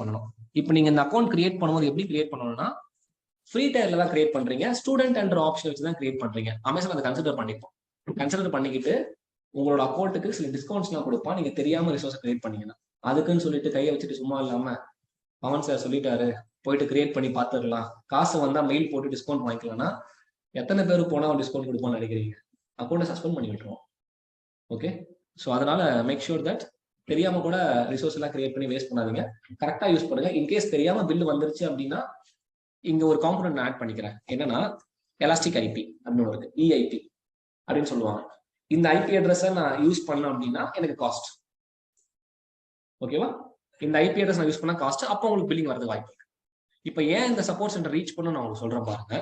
பண்ணணும். இப்போ நீங்க இந்த அக்கௌண்ட் கிரியேட் பண்ணும்போது எப்படி கிரியேட் பண்ணணும்னா ஃப்ரீ டயர்ல தான் கிரியேட் பண்றீங்க, ஸ்டூடெண்ட் என்ற ஆப்ஷன் வச்சு தான் கிரியேட் பண்றீங்க. அமேசான் அதை கன்சிடர் பண்ணிப்போம். கன்சிடர் பண்ணிக்கிட்டு உங்களோட அக்கௌண்ட்டுக்கு சில டிஸ்கவுண்ட்ஸ்லாம் கொடுப்பான், நீங்க தெரியாம ரிசோர்ஸ் கிரியேட் பண்ணீங்கன்னா. அதுக்குன்னு சொல்லிட்டு கையை வச்சுட்டு சும்மா இல்லாம பவன் சார் சொல்லிட்டாரு போயிட்டு கிரியேட் பண்ணி பார்த்துடலாம், காசு வந்தா மெயில் போட்டு டிஸ்கவுண்ட் வாங்கிக்கலாம்னா எத்தனை பேருக்கு போனா டிஸ்கவுண்ட் கொடுப்போம்னு நினைக்கிறீங்க? அக்கௌண்ட்டை சஸ்பெண்ட் பண்ணி விட்டுருவோம். ஓகே, ஸோ அதனால மேக் ஷூர் தட் தெரியாம கூட ரிசோர்ஸ் எல்லாம் கிரியேட் பண்ணி வேஸ்ட் பண்ணாதீங்க, கரெக்டா யூஸ் பண்ணுங்க. இன்கேஸ் தெரியாம பில் வந்துருச்சு அப்படின்னா இங்க ஒரு காம்பனன்ட் ஆட் பண்ணிக்கிறேன். என்னன்னா எலாஸ்டிக் ஐபி அப்படின்னு இருக்கு, இஐபி அப்படின்னு சொல்லுவாங்க. இந்த ஐபி அட்ரஸை நான் யூஸ் பண்ணேன் அப்படின்னா எனக்கு காஸ்ட். ஓகேவா? இந்த ஐபி அட்ரஸ் நான் யூஸ் பண்ணா காஸ்ட், அப்போ உங்களுக்கு பில்லிங் வரது வாய்ப்பு இருக்கு. இப்போ ஏன் இந்த சப்போர்ட் சென்டர் ரீச் பண்ண நான் உங்களுக்கு சொல்றேன் பாருங்க.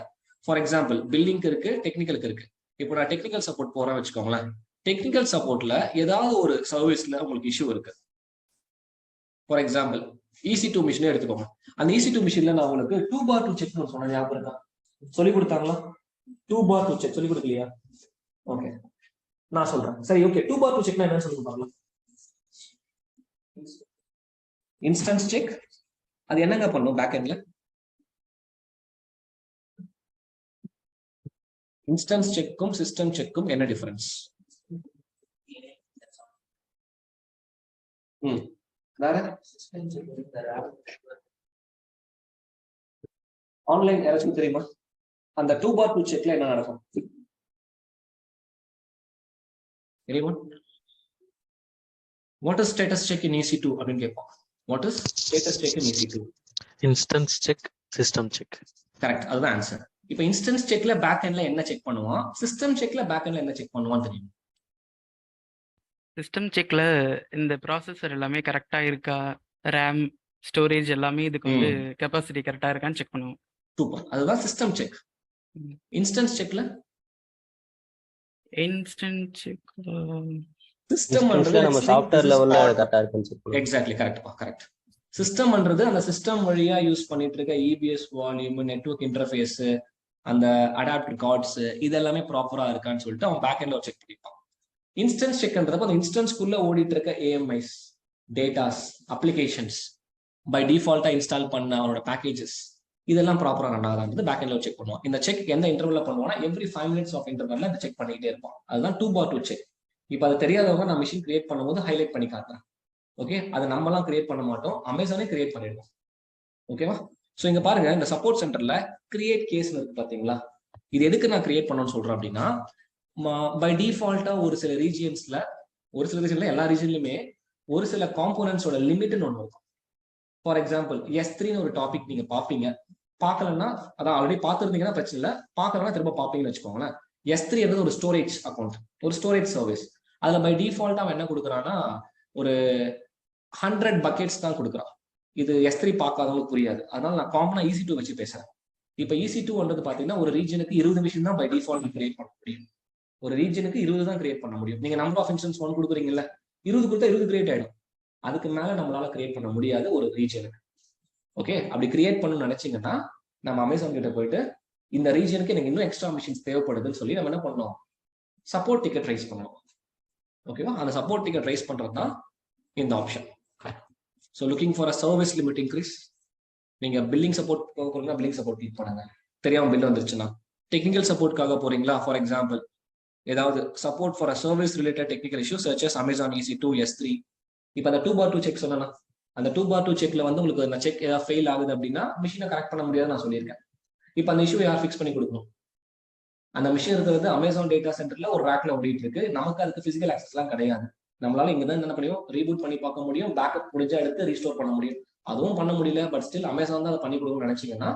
ஃபார் எக்ஸாம்பிள் பில்லிங்க்கு இருக்கு, டெக்னிக்கலுக்கு இருக்கு. இப்போ நான் டெக்னிக்கல் சப்போர்ட் போறேன் வச்சுக்கோங்களேன். டெக்னிக்கல் சப்போர்ட்ல ஏதாவது ஒரு சர்வீஸ்ல உங்களுக்கு இஷ்யூ இருக்கு. ஃபார் எக்ஸாம்பிள் EC2 மிஷினே எடுத்துக்கோங்க. அந்த EC2 மிஷின்ல நான் உங்களுக்கு 2x2 செக் சொன்ன ஞாபகம் இருக்கா? சொல்லி கொடுத்தாங்களா? 2x2 செக் சொல்லி கொடுக்கலையா? ஓகே, நான் சொல்றேன். சரி, ஓகே, 2x2 செக்னா என்னன்னு சொல்லி கொடுப்பாங்களா? Instance check. அது என்னங்க பண்ணும் பேக் எண்ட்ல? இன்ஸ்டன்ஸ் செக்கும் சிஸ்டம் செக்கும் என்ன டிஃபரன்ஸ்? ஆன்லைன் யாராச்சும் தெரியுமா? அந்த 2x2 செக்ல என்ன நடக்கும் தெரியுமா? What is status check in EC2 அப்படின்னு கேட்போம். What is status check in EC2? Instance check, system check. Correct, அதுதான் ஆன்சர். இப்போ இன்ஸ்டன்ஸ் செக்ல பேக் எண்ட்ல என்ன செக் பண்ணுவான், சிஸ்டம் செக்ல பேக் எண்ட்ல என்ன செக் பண்ணுவான்னு தெரியும்? சிஸ்டம் செக்ல இந்த ப்ராசஸர் எல்லாமே கரெக்டா இருக்கா, ரேம் ஸ்டோரேஜ் எல்லாமே இதுக்கு வந்து கெப்பாசிட்டி கரெக்டா இருக்கான்னு செக் பண்ணுவோம். சூப்பர், அதுதான் சிஸ்டம் செக். இன்ஸ்டன்ஸ் செக்ல இன்ஸ்டன்ட் செக் சிஸ்டம்ன்றது நம்ம சாஃப்ட்வேர் லெவல்ல கரெக்ட்டா இருக்குன்னு செக் பண்ணுவோம். Exactly, correct. சிஸ்டம்ன்றது அந்த சிஸ்டம் வழியா யூஸ் பண்ணிட்டு இருக்க EBS வால்யூம், நெட்வொர்க் இன்டர்ஃபேஸ், அந்த அடாப்டர் கார்ட்ஸ், இது எல்லாமே ப்ராப்பரா இருக்கான்னு சொல்லிட்டு அவன் பேக் எண்ட்ல செக் பண்ணிப்பான். இன்ஸ்டன்ஸ் செக்ன்றப்ப அந்த இன்ஸ்டன்ஸ்க்குள்ள ஓடிட்டு இருக்க AMIs, டேட்டாஸ், அப்ளிகேஷன்ஸ், பை டிஃபால்ட்டா இன்ஸ்டால் பண்ண அவனோட பேக்கேஜஸ், இதெல்லாம் ப்ராப்பரா ரன் ஆகுது பேக் எண்ட்ல செக் பண்ணுவான். இந்த செக் எந்த இன்டர்வல்ல பண்ணுவானா எவ்ரி 5 minutes ஆஃப் இன்டர்வல்ல இந்த செக் பண்ணிக்கிட்டே இருப்பான். அதுதான் 2x2 செக். இப்போ அது தெரியாதவங்க நான் மிஷின் கிரியேட் பண்ணும்போது ஹைலைட் பண்ணி காட்டுறேன். ஓகே, அது நம்மலாம் கிரியேட் பண்ண மாட்டோம், அமேசானே கிரியேட் பண்ணிடுவோம். ஓகேவா? ஸோ இங்க பாருங்க, இந்த சப்போர்ட் சென்டர்ல கிரியேட் கேஸ்னு இருக்கு பாத்தீங்களா? இது எதுக்கு நான் கிரியேட் பண்ணணும்னு சொல்றேன் அப்படின்னா, பை டிஃபால்ட்டா ஒரு சில ரீஜியன்ஸ்ல எல்லா ரீஜன்லயுமே ஒரு சில காம்போனன்ட்ஸோட லிமிட்னு ஒன்று இருக்கும். ஃபார் எக்ஸாம்பிள் S3ன்னு ஒரு டாபிக் நீங்க பாப்பீங்க, பார்க்கலன்னா அதான் ஆல்ரெடி பார்த்துருந்தீங்கன்னா பிரச்சனை இல்லை, பார்க்கலன்னா திரும்ப பார்ப்பீங்கன்னு வச்சுக்கோங்களேன். S3 என்றது ஒரு ஸ்டோரேஜ் அக்கௌண்ட், ஒரு ஸ்டோரேஜ் சர்வீஸ். அதுல பை டிஃபால்ட்டா அவன் என்ன கொடுக்குறான்னா ஒரு 100 பக்கெட்ஸ் தான் கொடுக்குறான். இது S3 பார்க்காதவங்களுக்கு புரியாது, அதனால நான் காமனா EC2 வச்சு பேசுறேன். இப்போ EC2ன்றது பாத்தீங்கன்னா ஒரு ரீஜனுக்கு 20 மிஷின் தான் பை டிஃபால்ட் கிரியேட் பண்ண முடியும். ஒரு ரீஜனுக்கு 20 தான் கிரியேட் பண்ண முடியும். நீங்க நம்பர் ஆஃப் இன்ஸ்டன்ஸ் 1 கொடுக்குறீங்கல்ல, 20 கொடுத்தா 20 கிரியேட் ஆயிடும். அதுக்கு மேல நம்மளால கிரியேட் பண்ண முடியாது ஒரு ரீஜனுக்கு. ஓகே, அப்படி கிரியேட் பண்ணணும்னு நினைச்சீங்கன்னா நம்ம அமேசான் கிட்ட போயிட்டு இந்த ரீஜனுக்கு எனக்கு இன்னும் எக்ஸ்ட்ரா மிஷின்ஸ் தேவைப்படுதுன்னு சொல்லி நம்ம என்ன பண்ணோம், சப்போர்ட் டிக்கெட் ரைஸ் பண்ணணும். ஓகேவா? அந்த சப்போர்ட் டிக்கெட் ரைஸ் பண்றது தான் இந்த option. So looking for a service limit increase, நீங்க பில்லிங் சப்போர்ட் போறீங்கன்னா பில்லிங் சப்போர்ட் கிளிக் பண்ணுங்க. தெரியாம பில் வந்துருச்சுன்னா டெக்னிக்கல் சப்போர்ட்காக போறீங்களா, ஃபார் எக்ஸாம்பிள் ஏதாவது support for a service related technical issue searches Amazon EC2 S3. இப்போ அந்த 2x2 செக் சொன்னா, அந்த 2x2 செக்ல வந்து உங்களுக்கு அந்த செக் ஏதாவது ஃபெயில் ஆகுது அப்படின்னா மிஷினை கரெக்ட் பண்ண முடியாதுன்னு நான் சொல்லியிருக்கேன். இப்போ அந்த இஷ்யூ யார் ஃபிக்ஸ் பண்ணி கொடுக்கணும்? அந்த மிஷின் இருக்கிறது அமேசான் டேட்டா சென்டர்ல ஒரு ரேக்ல ஓடிட்டு இருக்கு, நமக்கு அதுக்கு பிசிக்கல் ஆக்சஸ்லாம் கிடையாது. நம்மளால இங்க தான் என்ன பண்ணியும் ரீபூட் பண்ணி பார்க்க முடியும், பேக்கப் முடிஞ்சா எடுத்து ரீஸ்டோர் பண்ண முடியும். அதுவும் பண்ண முடியல, பட் ஸ்டில் அமேசான் தான் அதை பண்ணி கொடுக்கணும்னு நினைச்சீங்கன்னா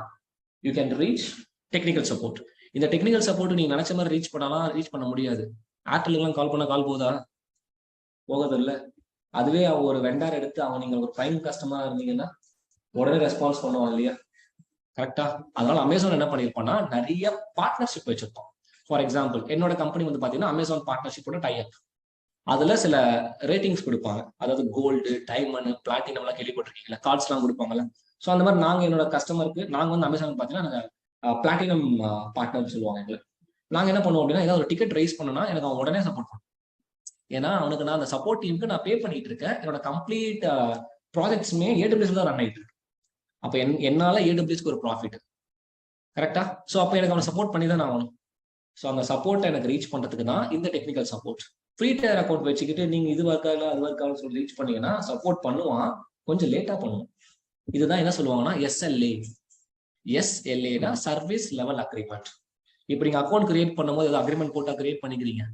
you can reach technical support. இந்த டெக்னிக்கல் சப்போர்ட் நீங்க நினைச்ச மாதிரி ரீச் பண்ண முடியாது. ஏர்டெல்லாம் கால் பண்ண கால் போதா? போகிறது இல்லை. அதுவே ஒரு வெண்டார் எடுத்து அவங்க நீங்க ஒரு பிரைம் கஸ்டமரா இருந்தீங்கன்னா உடனே ரெஸ்பான்ஸ் பண்ணுவாங்க இல்லையா? கரெக்டா? அதனால அமேசான் என்ன பண்ணிருப்பான்னா நிறைய பார்ட்னர்ஷிப் வச்சிருப்போம். ஃபார் எக்ஸாம்பிள் என்னோட கம்பெனி வந்து பாத்தீங்கன்னா அமேசான் பார்ட்னர்ஷிப்போட டைப். அதுல சில ரேட்டிங்ஸ் கொடுப்பாங்க, அதாவது கோல்டு, டைமண்ட், பிளாட்டினம் எல்லாம் கேள்விப்பட்டிருக்கீங்களா? கார்ட்ஸ் எல்லாம் கொடுப்பாங்கல்ல. ஸோ அந்த மாதிரி நாங்க என்னோட கஸ்டமருக்கு நாங்க வந்து அமேசான் பாத்தீங்கன்னா பிளாட்டினம் பார்ட்னர் சொல்லுவாங்க எங்களை. நாங்க என்ன பண்ணுவோம் அப்படின்னா ஏதாவது ஒரு டிக்கெட் ரைஸ் பண்ணோம்னா எனக்கு அவன் உடனே சப்போர்ட் பண்ணுவோம். ஏன்னா அவனுக்கு நான் அந்த சப்போர்ட் டீமுக்கு நான் பே பண்ணிட்டு இருக்கேன், என்னோட கம்ப்ளீட் ப்ராஜெக்ட்ஸுமே ஏடபிள்யூஎஸ் தான் ரன் ஆயிட்டு இருக்கு. அப்ப என்னால ஏடபிள்யூஎஸ்க்கு ஒரு ப்ராஃபிட், கரெக்டா? ஸோ அப்போ எனக்கு அவனை சப்போர்ட் பண்ணி தான் ஆகணும். ஸோ அந்த சப்போர்ட்டை எனக்கு ரீச் பண்றதுக்கு தான் இந்த technical support. Free tyre account வச்சுக்கிட்டு நீங்க இது ஒர்க்காக அது ஒர்க்காக சொல்லி ரீச் பண்ணீங்கன்னா சப்போர்ட் பண்ணுவான், கொஞ்சம் லேட்டா பண்ணுவோம். இதுதான் என்ன சொல்லுவாங்கன்னா SLA. SLA service level agreement. இப்போ நீங்க அக்கௌண்ட் கிரியேட் பண்ணும்போது ஏதோ அக்ரிமெண்ட் போட்டா கிரியேட் பண்ணிக்கிறீங்க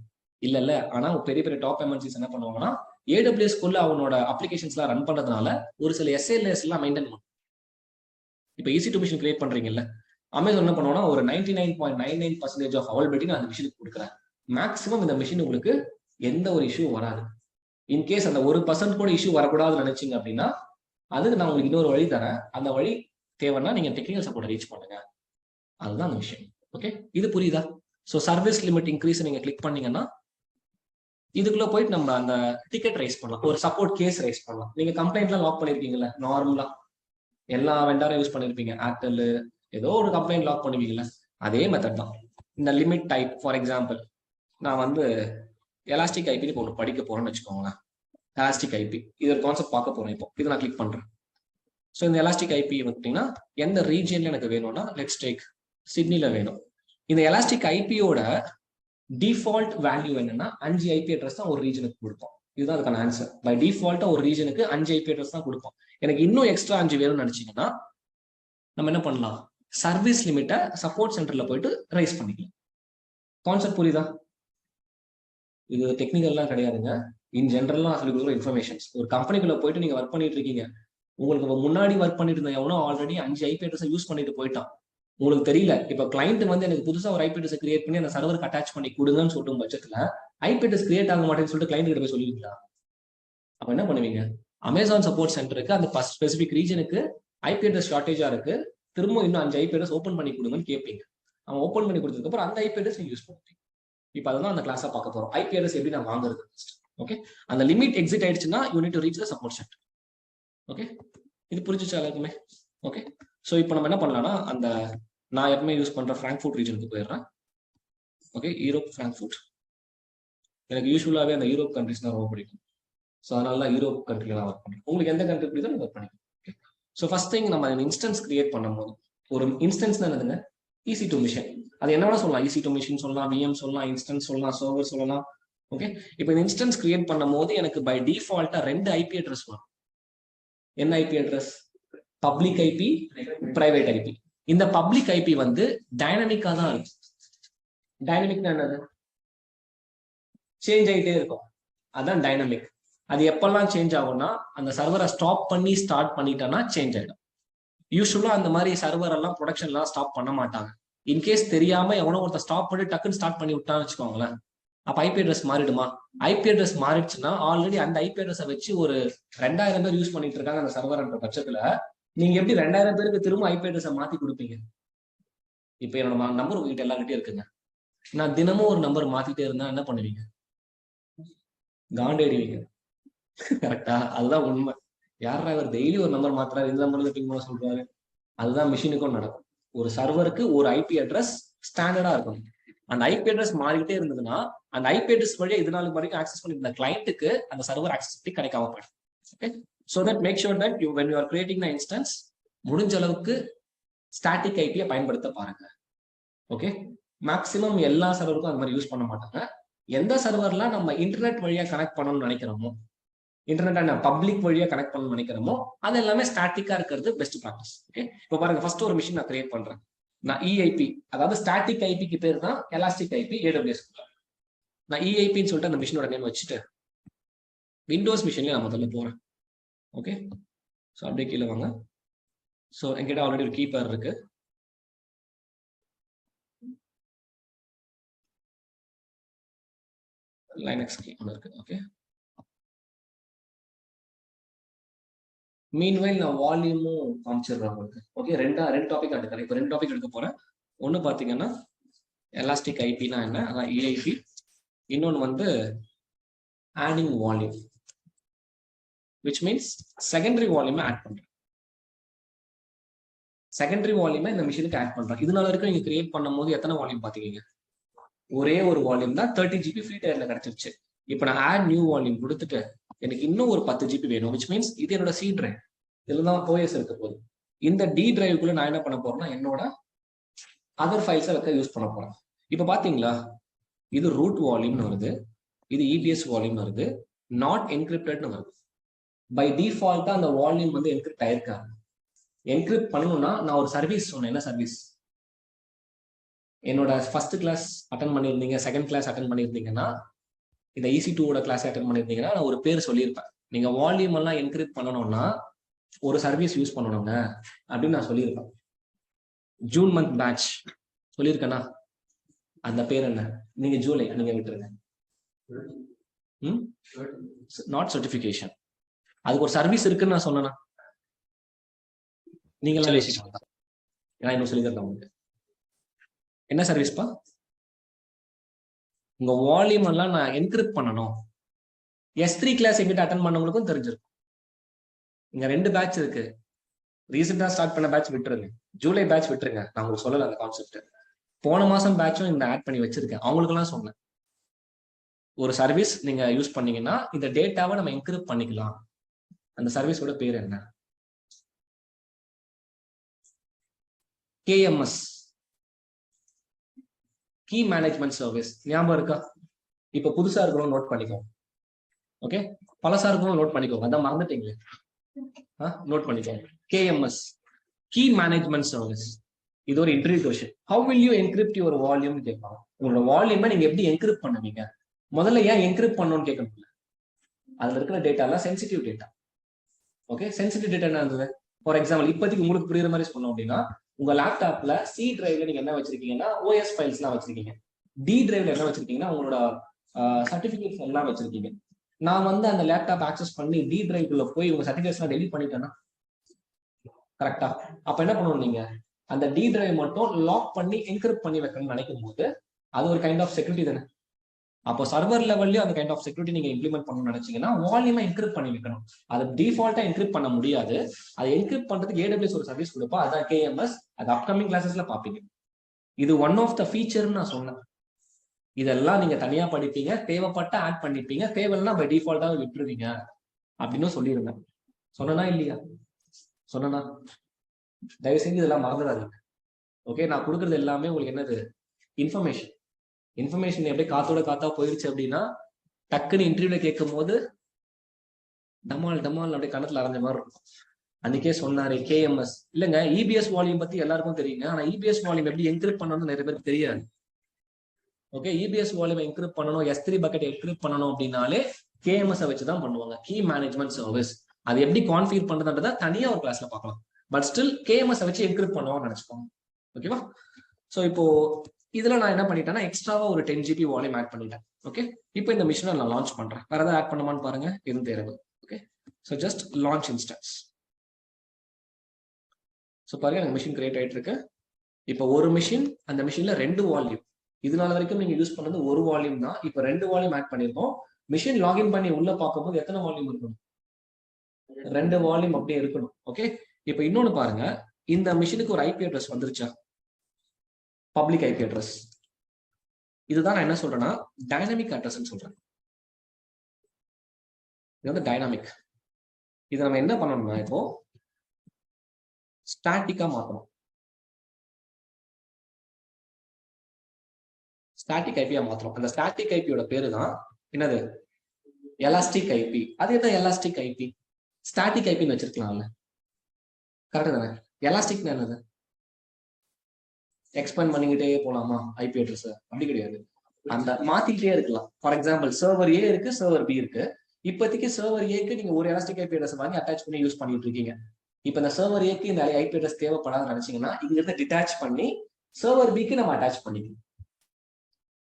இல்ல. ஆனா பெரிய பெரிய டாப் எம்என்சிஸ் என்ன பண்ணுவாங்கன்னா AWS குள்ள அவனோட அப்ளிகேஷன்ஸ்லாம் ரன் பண்றதுனால ஒரு சில SLAs எல்லாம் மெயின்டைன் பண்ணும். இப்போ EC2 மிஷின் கிரியேட் பண்றீங்கல்ல, அமேசான் என்ன பண்ணுவோம்னா ஒரு 99.99% ஆஃப் அவைலபிலிட்டி நான் அந்த மிஷினுக்கு கொடுக்குறேன். மேக்ஸிமம் இந்த மிஷின் உங்களுக்கு எந்த ஒரு இஷ்யூ வராது. இன்கேஸ் அந்த 1% கூட இஷ்யூ வரக்கூடாதுன்னு நினைச்சீங்க அப்படின்னா அதுக்கு நான் உங்களுக்கு இன்னொரு வழி தரேன். அந்த வழி தேவைன்னா நீங்க டெக்னிக்கல் சப்போர்ட் ரீச் பண்ணுங்க. அதுதான் அந்த விஷயம். ஓகே, இது புரியுதா? ஸோ சர்வீஸ் லிமிட் இன்க்ரீஸ் நீங்க கிளிக் பண்ணீங்கன்னா இதுக்குள்ள போயிட்டு நம்ம அந்த டிக்கெட் ரைஸ் பண்ணலாம், ஒரு சப்போர்ட் கேஸ் ரைஸ் பண்ணலாம். நீங்க கம்ப்ளைண்ட்லாம் லாக் பண்ணிருக்கீங்களா? நார்மலா எல்லா வெண்டாரும் யூஸ் பண்ணிருப்பீங்க, ஏர்டெல் ஏதோ ஒரு கம்ப்ளைண்ட் லாக் பண்ணுவீங்களா? அதே மெத்தட் தான். இந்த லிமிட் டைப் ஃபார் எக்ஸாம்பிள் நான் வந்து எலாஸ்டிக் ஐபின்னு ஒன்று படிக்க போறேன்னு வச்சுக்கோங்களேன். எலாஸ்டிக் ஐபி இது ஒரு கான்செப்ட் பார்க்க போறேன். இப்போ இது நான் கிளிக் பண்றேன். ஸோ இந்த எலாஸ்டிக் ஐபி பார்த்தீங்கன்னா எந்த ரீஜியன்ல எனக்கு வேணும்னா லெட்ஸ் டேக் சிட்னில வேணும். இந்த எலாஸ்டிக் ஐபியோட டிஃபால்ட் வேல்யூ என்னன்னா 5 ஐபி அட்ரஸ் தான் ஒரு ரீஜனுக்கு கொடுப்போம். இதுதான் அதுக்கான ஆன்சர். பை டிஃபால்ட்டா ஒரு ரீஜனுக்கு 5 ஐபி அட்ரஸ் தான் கொடுப்போம். எனக்கு இன்னும் எக்ஸ்ட்ரா 5 வேணும்னு நினைச்சீங்கன்னா நம்ம என்ன பண்ணலாம், சர்வீஸ் லிமிட்டை சப்போர்ட் சென்டர்ல போயிட்டு ரைஸ் பண்ணிக்கலாம். கான்செப்ட் புரியுதா? இது டெக்னிக்கல்லாம் கிடையாதுங்க, இன் ஜென்ரல்லாம் சொல்லி கொடுக்குற இன்ஃபர்மேஷன்ஸ். ஒரு கம்பெனிக்குள்ள போயிட்டு நீங்க ஒர்க் பண்ணிட்டு இருக்கீங்க, உங்களுக்கு முன்னாடி ஒர்க் பண்ணிட்டு இருந்த எவனோ ஆல்ரெடி 5 ஐபி அட்ரஸ் யூஸ் பண்ணிட்டு போயிட்டான், உங்களுக்கு தெரியல. இப்ப கிளைண்ட் வந்து எனக்கு புதுசா ஒரு ஐபி அட்ரஸ் கிரியேட் பண்ணி அந்த சர்வருக்கு அட்டாச் பண்ணி கொடுங்கன்னு சொல்லும் பட்சத்துல ஐபி அட்ரஸ் கிரியேட் ஆக மாட்டேன்னு சொல்லிட்டு கிளைண்ட் கிட்ட போய் சொல்லுவீங்களா? அப்ப என்ன பண்ணுவீங்க, அமேசான் சப்போர்ட் சென்டருக்கு அந்த ஸ்பெசிபிக் ரீஜனுக்கு ஐபி அட்ரஸ் ஷார்டேஜா இருக்கு, திரும்ப இன்னும் 5 ஐபி அட்ரஸ் ஓப்பன் பண்ணி கொடுங்கன்னு கேட்பீங்க. அவன் ஓப்பன் பண்ணி கொடுத்ததுக்கு அப்புறம் அந்த ஐபி அட்ரஸ் நீங்க யூஸ் பண்ணுவீங்க. இப்ப அதான் அந்த கிளாஸா பார்க்க போறோம். ஐபி அட்ரஸ் எப்படி நான் வாங்குறது. ஓகே, அந்த லிமிட் எக்ஸிட் ஆயிடுச்சுன்னா you need to reach the support centre. Okay, இது புரிஞ்சுச்சா எல்லாருக்குமே? ஓகே, ஸோ இப்போ நம்ம என்ன பண்ணலாம்னா அந்த நான் எப்பவுமே யூஸ் பண்ற ஃப்ராங்க்ஃபர்ட் ரீஜனுக்கு போயிடுறேன். Okay, Europe Frankfurt. எனக்கு யூஸ்வலாகவே அந்த யூரோப் கண்ட்ரிஸ் தான் ரொம்ப பிடிக்கும். ஸோ அதனால தான் யூரோப் கண்ட்ரில நான் ஒர்க் பண்ணுறேன். உங்களுக்கு எந்த கண்ட்ரி பிடிச்சோ ஒர்க் பண்ணிக்கலாம். ஓகே, ஸோ ஃபர்ஸ்ட் திங் நம்ம இன்ஸ்டன்ஸ் கிரியேட் பண்ணும்போது, ஒரு இன்ஸ்டன்ஸ் தான் என்னதுங்க, EC2 மிஷின். அது என்ன வேணா சொல்லலாம், EC2 மிஷின் சொல்லலாம், VM சொல்லலாம், இன்ஸ்டன்ஸ் சொல்லலாம், சர்வர் சொல்லலாம். ஓகே, இப்போ இந்த இன்ஸ்டன்ஸ் கிரியேட் பண்ணும் போது எனக்கு பை டிஃபால்ட்டா 2 ஐபி அட்ரஸ் வரும். என்ன IP address? Public IP, private IP. இந்த பப்ளிக் ஐபி வந்து டைனமிக்கா தான் இருக்கும். டைனமிக்னா என்னது? சேஞ்ச் ஆகிட்டே இருக்கும், அதான் டைனமிக். அது எப்பெல்லாம் சேஞ்ச் ஆகும்னா அந்த சர்வரை ஸ்டாப் பண்ணி ஸ்டார்ட் பண்ணிட்டோம்னா சேஞ்ச் ஆயிடும். யூஸ்வலா அந்த மாதிரி சர்வர் எல்லாம் ப்ரொடக்ஷன்லாம் ஸ்டாப் பண்ண மாட்டாங்க. இன்கேஸ் தெரியாம எவனோ ஒருத்தர் ஸ்டாப் பண்ணி டக்குன்னு ஸ்டார்ட் பண்ணி விட்டான்னு வச்சுக்கோங்களேன், அப்ப ஐபி அட்ரஸ் மாறிடுமா? ஐபி அட்ரஸ் மாறிடுச்சுன்னா ஆல்ரெடி அந்த ஐபி அட்ரஸை வச்சு ஒரு 2000 பேர் யூஸ் பண்ணிட்டு இருக்காங்க அந்த சர்வர்ன்ற பட்சத்துல நீங்க எப்படி 2000 பேருக்கு திரும்ப ஐபி அட்ரஸை மாத்தி கொடுப்பீங்க? இப்ப என்னோட நம்பர் உங்ககிட்ட எல்லார்கிட்டயும் இருக்குங்க, நான் தினமும் ஒரு நம்பர் மாத்திட்டே இருந்தா என்ன பண்ணுவீங்க? காண்டேடுவீங்க. கரெக்டா? அதுதான் உண்மை. யாரா இவர் டெய்லி ஒரு நம்பர் மாத்துறாரு, இந்த நம்பர்ல பிங் பண்ண சொல்றாரு? அதுதான் மிஷினுக்கும் நடக்கும். ஒரு சர்வருக்கு ஒரு ஐபி அட்ரஸ் ஸ்டாண்டர்டா இருக்கணும். அந்த ஐபி அட்ரஸ் மாறிக்கிட்டே இருந்ததுன்னா அந்த ஐபி அட்ரஸ் வழியா இது நாள் வரைக்கும் ஆக்சஸ் பண்ணி இந்த கிளைண்ட்டுக்கு அந்த சர்வர் ஆக்சஸ் கிடைக்காம போயிடும். Okay, so that make sure that you when you are creating the instance முடிஞ்ச அளவுக்கு ஸ்டாட்டிக் ஐபியை பயன்படுத்த பாருங்க. ஓகே, மேக்ஸிமம் எல்லா சர்வருக்கும் அந்த மாதிரி யூஸ் பண்ண மாட்டாங்க. எந்த சர்வர்லாம் நம்ம இன்டர்நெட் வழியா கனெக்ட் பண்ணணும்னு நினைக்கிறோமோ, இன்டர்நெட் பப்ளிக் வழியா கனெக்ட் பண்ணணும்னு நினைக்கிறோமோ அது எல்லாமே ஸ்டாட்டிக்கா இருக்கிறது பெஸ்ட் ப்ராக்டிஸ். ஓகே, இப்போ பாருங்க, ஃபர்ஸ்ட் ஒரு மிஷின் நான் கிரியேட் பண்றேன். நான் EIP, அதாவது ஸ்டாட்டிக் ஐபிக்கு பேர் தான் எலாஸ்டிக் ஐபி AWS. நான் EIPன்னு சொல்லிட்டு அந்த மிஷினோட நேம் வச்சுட்டு விண்டோஸ் மிஷின்ல நான் முதல்ல போறேன். ஓகே, ஸோ அப்படியே கீழே வாங்க. ஸோ என்கிட்ட ஆல்ரெடி ஒரு கீப்பர் இருக்கு. லைனக்ஸ் கீ ஒன்று இருக்கு. ஓகே, மீன்வைல் நான் வால்யூமும் காமிச்சிடுறேன் உங்களுக்கு. ஓகே, ரெண்டு டாபிக் எடுக்கிறேன். இப்போ 2 டாபிக் எடுக்க போறேன். ஒன்று பார்த்தீங்கன்னா எலாஸ்டிக் ஐபினா என்ன, அதான் EIP. இன்னொன்று வந்து adding volume, which means secondary வால்யூமை ஆட் பண்றேன். செகண்டரி வால்யூமை இந்த மிஷினுக்கு ஆட் பண்றேன். இதனால வரைக்கும் நீங்க கிரியேட் பண்ணும் போது எத்தனை வால்யூம் பாத்தீங்க? ஒரே ஒரு வால்யூம் தான் 30 GB ஃப்ரீ டயர்ல கிடைச்சிருச்சு. இப்போ நான் ஆட் நியூ வால்யூம் கொடுத்துட்டு எனக்கு இன்னும் ஒரு 10 GB வேணும், விச் மீன்ஸ் இது என்னோட சி டிரைவ், இதுல தான் OS இருக்க போகுது. இந்த டி டிரைவுக்குள்ள நான் என்ன பண்ண போறேன்னா என்னோட அதர் ஃபைல்ஸை வைக்க யூஸ் பண்ண போறேன். இப்போ பாத்தீங்களா, இது ரூட் வால்யூம்னு வருது, இது EBS வால்யூம்னு வருது, நாட் என்கிரிப்டட்னு வருது. பை டிஃபால்ட்டா அந்த வால்யூம் வந்து என்கிரிப்ட் ஆயிருக்காங்க. என்கிரிப்ட் பண்ணணும்னா நான் ஒரு சர்வீஸ் சொன்னேன். என்ன சர்வீஸ்? என்னோட ஃபர்ஸ்ட் கிளாஸ் அட்டன் பண்ணியிருந்தீங்க, செகண்ட் கிளாஸ் அட்டன் பண்ணியிருந்தீங்கன்னா, இந்த EC2ஓட கிளாஸ் அட்டன் பண்ணியிருந்தீங்கன்னா நான் ஒரு பேர் சொல்லியிருப்பேன். நீங்க வால்யூம் எல்லாம் என்கிரிப்ட் பண்ணணும்னா ஒரு சர்வீஸ் யூஸ் பண்ணணுங்க அப்படின்னு நான் சொல்லியிருப்பேன். ஜூன் மந்த் பேட்ச் சொல்லியிருக்கேனா? அந்த பேர் என்ன? நீங்க ஜூலை நீங்க விட்டுருங்க. நாட் சர்டிபிகேஷன், அதுக்கு ஒரு சர்வீஸ் இருக்குன்னு நான் சொன்னேன்னா நீங்களாம் ஏன்னா இன்னும் சொல்லி தரேன் உங்களுக்கு. என்ன சர்வீஸ்ப்பா? உங்க வால்யூம் எல்லாம் நான் என்கிரிப்ட் பண்ணணும். S3 கிளாஸ் எங்கிட்ட அட்டன் பண்ணவங்களுக்கும் தெரிஞ்சிருக்கும். இங்க 2 பேட்ச் இருக்கு. ரீசெண்டா ஸ்டார்ட் பண்ண பேட்ச் விட்டுருங்க, ஜூலை பேட்ச் விட்டுருங்க, நான் உங்களுக்கு சொல்லல அந்த கான்செப்ட். போன மாசம் பேட்சும் இந்த ஆட் பண்ணி வச்சிருக்கேன், அவங்களுக்கு எல்லாம் சொன்னேன். ஒரு சர்வீஸ் நீங்க யூஸ் பண்ணீங்கன்னா இந்த டேட்டாவை நம்ம என்கிரிப்ட் பண்ணிக்கலாம். அந்த சர்வீஸோட பேர் என்ன? KMS, key management service. ஞாபகம் இருக்கா? இப்ப புதுசா இருக்கிறவங்க நோட் பண்ணிக்கோ. ஓகே, பழசா இருக்கிறவங்க நோட் பண்ணிக்கோங்க, அதான் மறந்துட்டீங்களே, நோட் பண்ணிக்கோங்க. KMS, key management service. இது ஒரு interview question. How will you encrypt your volume கேட்பாங்க. உங்களோட வால்யூமை நீங்க எப்படி என்கிரிப்ட் பண்ணுவீங்க? முதல்ல ஏன் என்கிரிப்ட் பண்ணணும்னு கேட்கணும்ல, அதுல இருக்கிற டேட்டா எல்லாம் sensitive data. Okay, sensitive data என்ன இருந்தது? ஃபார் எக்ஸாம்பிள் இப்போதைக்கு உங்களுக்கு புரியுற மாதிரி சொன்னோம் அப்படின்னா, உங்க லேப்டாப்ல சி டிரைவ்ல நீங்க என்ன வச்சிருக்கீங்கன்னா OS ஃபைல்ஸ் எல்லாம் வச்சிருக்கீங்க, டி டிரைவ்ல என்ன வச்சிருக்கீங்கன்னா உங்களோட சர்டிபிகேட்ஸ் எல்லாம் வச்சிருக்கீங்க. நான் வந்து அந்த லேப்டாப் ஆக்சஸ் பண்ணி டி டிரைவ்க்குள்ள போய் உங்க சர்டிபிகேட்ஸ் எல்லாம் டெலிட் பண்ணிட்டேன்னா கரெக்டா? அப்ப என்ன பண்ணணும், நீங்க அந்த டி டிரைவ் மட்டும் லாக் பண்ணி என்கிரிப்ட் பண்ணி வைக்கணும்னு நினைக்கும் போது அது ஒரு கைண்ட் ஆஃப் செக்யூரிட்டி தானே. அப்போ சர்வர் லெவல்லயும் அந்த கைண்ட் ஆஃப் செக்யூரிட்டி நீங்க இம்ப்ளிமெண்ட் பண்ணணும்னு நினைச்சீங்கன்னா வால்யூமை என்கிரிப்ட் பண்ணி வைக்கணும். அது டிஃபால்ட்டா என்கிரிப்ட் பண்ண முடியாது. அதை என்கிரிப்ட் பண்றதுக்கு AWS ஒரு சர்வீஸ் கொடுப்பா, அதான் KMS. அது அப்கமிங் கிளாஸஸ்ல பாப்பீங்க. இது ஒன் ஆஃப் த ஃபீச்சர்னு நான் சொன்னேன். இதெல்லாம் நீங்க தனியா படிப்பீங்க, தேவைப்பட்ட ஆட் பண்ணிப்பீங்க, தேவைன்னா பை டிஃபால்ட்டா விட்டுருவீங்க அப்படின்னு சொல்லியிருந்தேன். சொன்னா இல்லையா? சொன்னா தயவு செஞ்சு இதெல்லாம் மறந்துடாதீங்க. ஓகே, நான் கொடுக்கறது எல்லாமே உங்களுக்கு என்னது? இன்ஃபர்மேஷன். இன்ஃபர்மேஷன் எப்படி காத்தா போயிடுச்சு அப்படின்னா டக்குன்னு இன்டர்வியூல கேட்கும் போது டமால் டமால் அப்படியே கணத்துல அரைஞ்ச மாதிரி இருக்கும். அன்னைக்கே சொன்னாரு KMS. இல்லைங்க, EBS வால்யூம் பத்தி எல்லாருக்கும் தெரியுங்க, ஆனா EBS வால்யூம் எப்படி என்கிரிப்ட் பண்ணணும்னு நிறைய பேருக்கு தெரியாது. ஓகே, EBS வால்யூம் என்கிரிப்ட் பண்ணணும், S3 பக்கெட் என்கிரிப்ட் பண்ணணும் அப்படின்னாலே KMS வச்சுதான் பண்ணுவாங்க, கீ மேனேஜ்மெண்ட் சர்வீஸ். அது எப்படி கான்ஃபிகர் பண்றதுன்றத தனியா ஒரு கிளாஸ்ல பார்க்கலாம். பட் ஸ்டில் KMS வச்சு என்கிரிப்ட் பண்ணுவோம்னு நினைச்சுக்கோங்க. ஓகேவா? ஸோ இப்போ இதுல நான் என்ன பண்ணிட்டேன்னா எக்ஸ்ட்ராவா ஒரு 10 GB வால்யூம் ஆட் பண்ணிட்டேன். ஓகே, இப்போ இந்த மிஷினை நான் லான்ச் பண்றேன். வேற ஏதாவது ஆட் பண்ணுமான்னு பாருங்க, எதுவும் தேவை. Okay, so just launch instance. So பாருங்க, எனக்கு மிஷின் கிரியேட் ஆயிட்டு இருக்கு. இப்போ ஒரு மிஷின், அந்த மிஷின்ல 2 வால்யூம். இதனால வரைக்கும் நீங்க யூஸ் பண்ணது ஒரு வால்யூம் தான். இப்போ 2 வால்யூம் ஆட் பண்ணிருக்கோம். மிஷின் லாகின் பண்ணி உள்ள பார்க்கும்போது எத்தனை வால்யூம் இருக்கணும்? 2 வால்யூம் அப்படியே இருக்கணும். ஓகே, இப்போ இன்னொன்னு பாருங்க, இந்த மிஷினுக்கு ஒரு IP அட்ரஸ் வந்துருச்சா? Public IP address. இதுதான் நான் என்ன சொல்றேன்னா டைனமிக் அட்ரஸ் சொல்றேன். இது வந்து டைனாமிக். இதை நம்ம என்ன பண்ணணும்னா இப்போ ஸ்டாட்டிக்கா மாத்தணும். ஸ்டாட்டிக் ஐபியா மாத்தணும். அந்த ஸ்டாட்டிக் ஐபியோட பேரு தான் என்னது? Elastic IP. அது என்ன எலாஸ்டிக் ஐபி? ஸ்டாட்டிக் ஐபின்னு வச்சிருக்கலாம்ல, கரெக்ட் தானே? எலாஸ்டிக் என்னது? எக்ஸ்பேண்ட் பண்ணிக்கிட்டே போலாமா ஐபி அட்ரஸ்? அப்படி கிடையாது, அந்த மாத்திக்கிட்டே இருக்கலாம். ஃபார் எக்ஸாம்பிள் சர்வர் A இருக்கு, சர்வர் B இருக்கு. இப்போதைக்கு சர்வர் ஏக்கு நீங்க ஒரு எலாஸ்டிக் ஐபி அட்ரஸ் வாங்கி அட்டாச் பண்ணி யூஸ் பண்ணிட்டு இருக்கீங்க. இப்ப இந்த சர்வர் ஏக்கு இந்த ஐபி அட்ரஸ் தேவைப்படாத நினைச்சீங்கன்னா இங்க இருந்து டிட்டாச் பண்ணி சர்வர் பிக்கு நம்ம அட்டாச் பண்ணிக்கலாம்.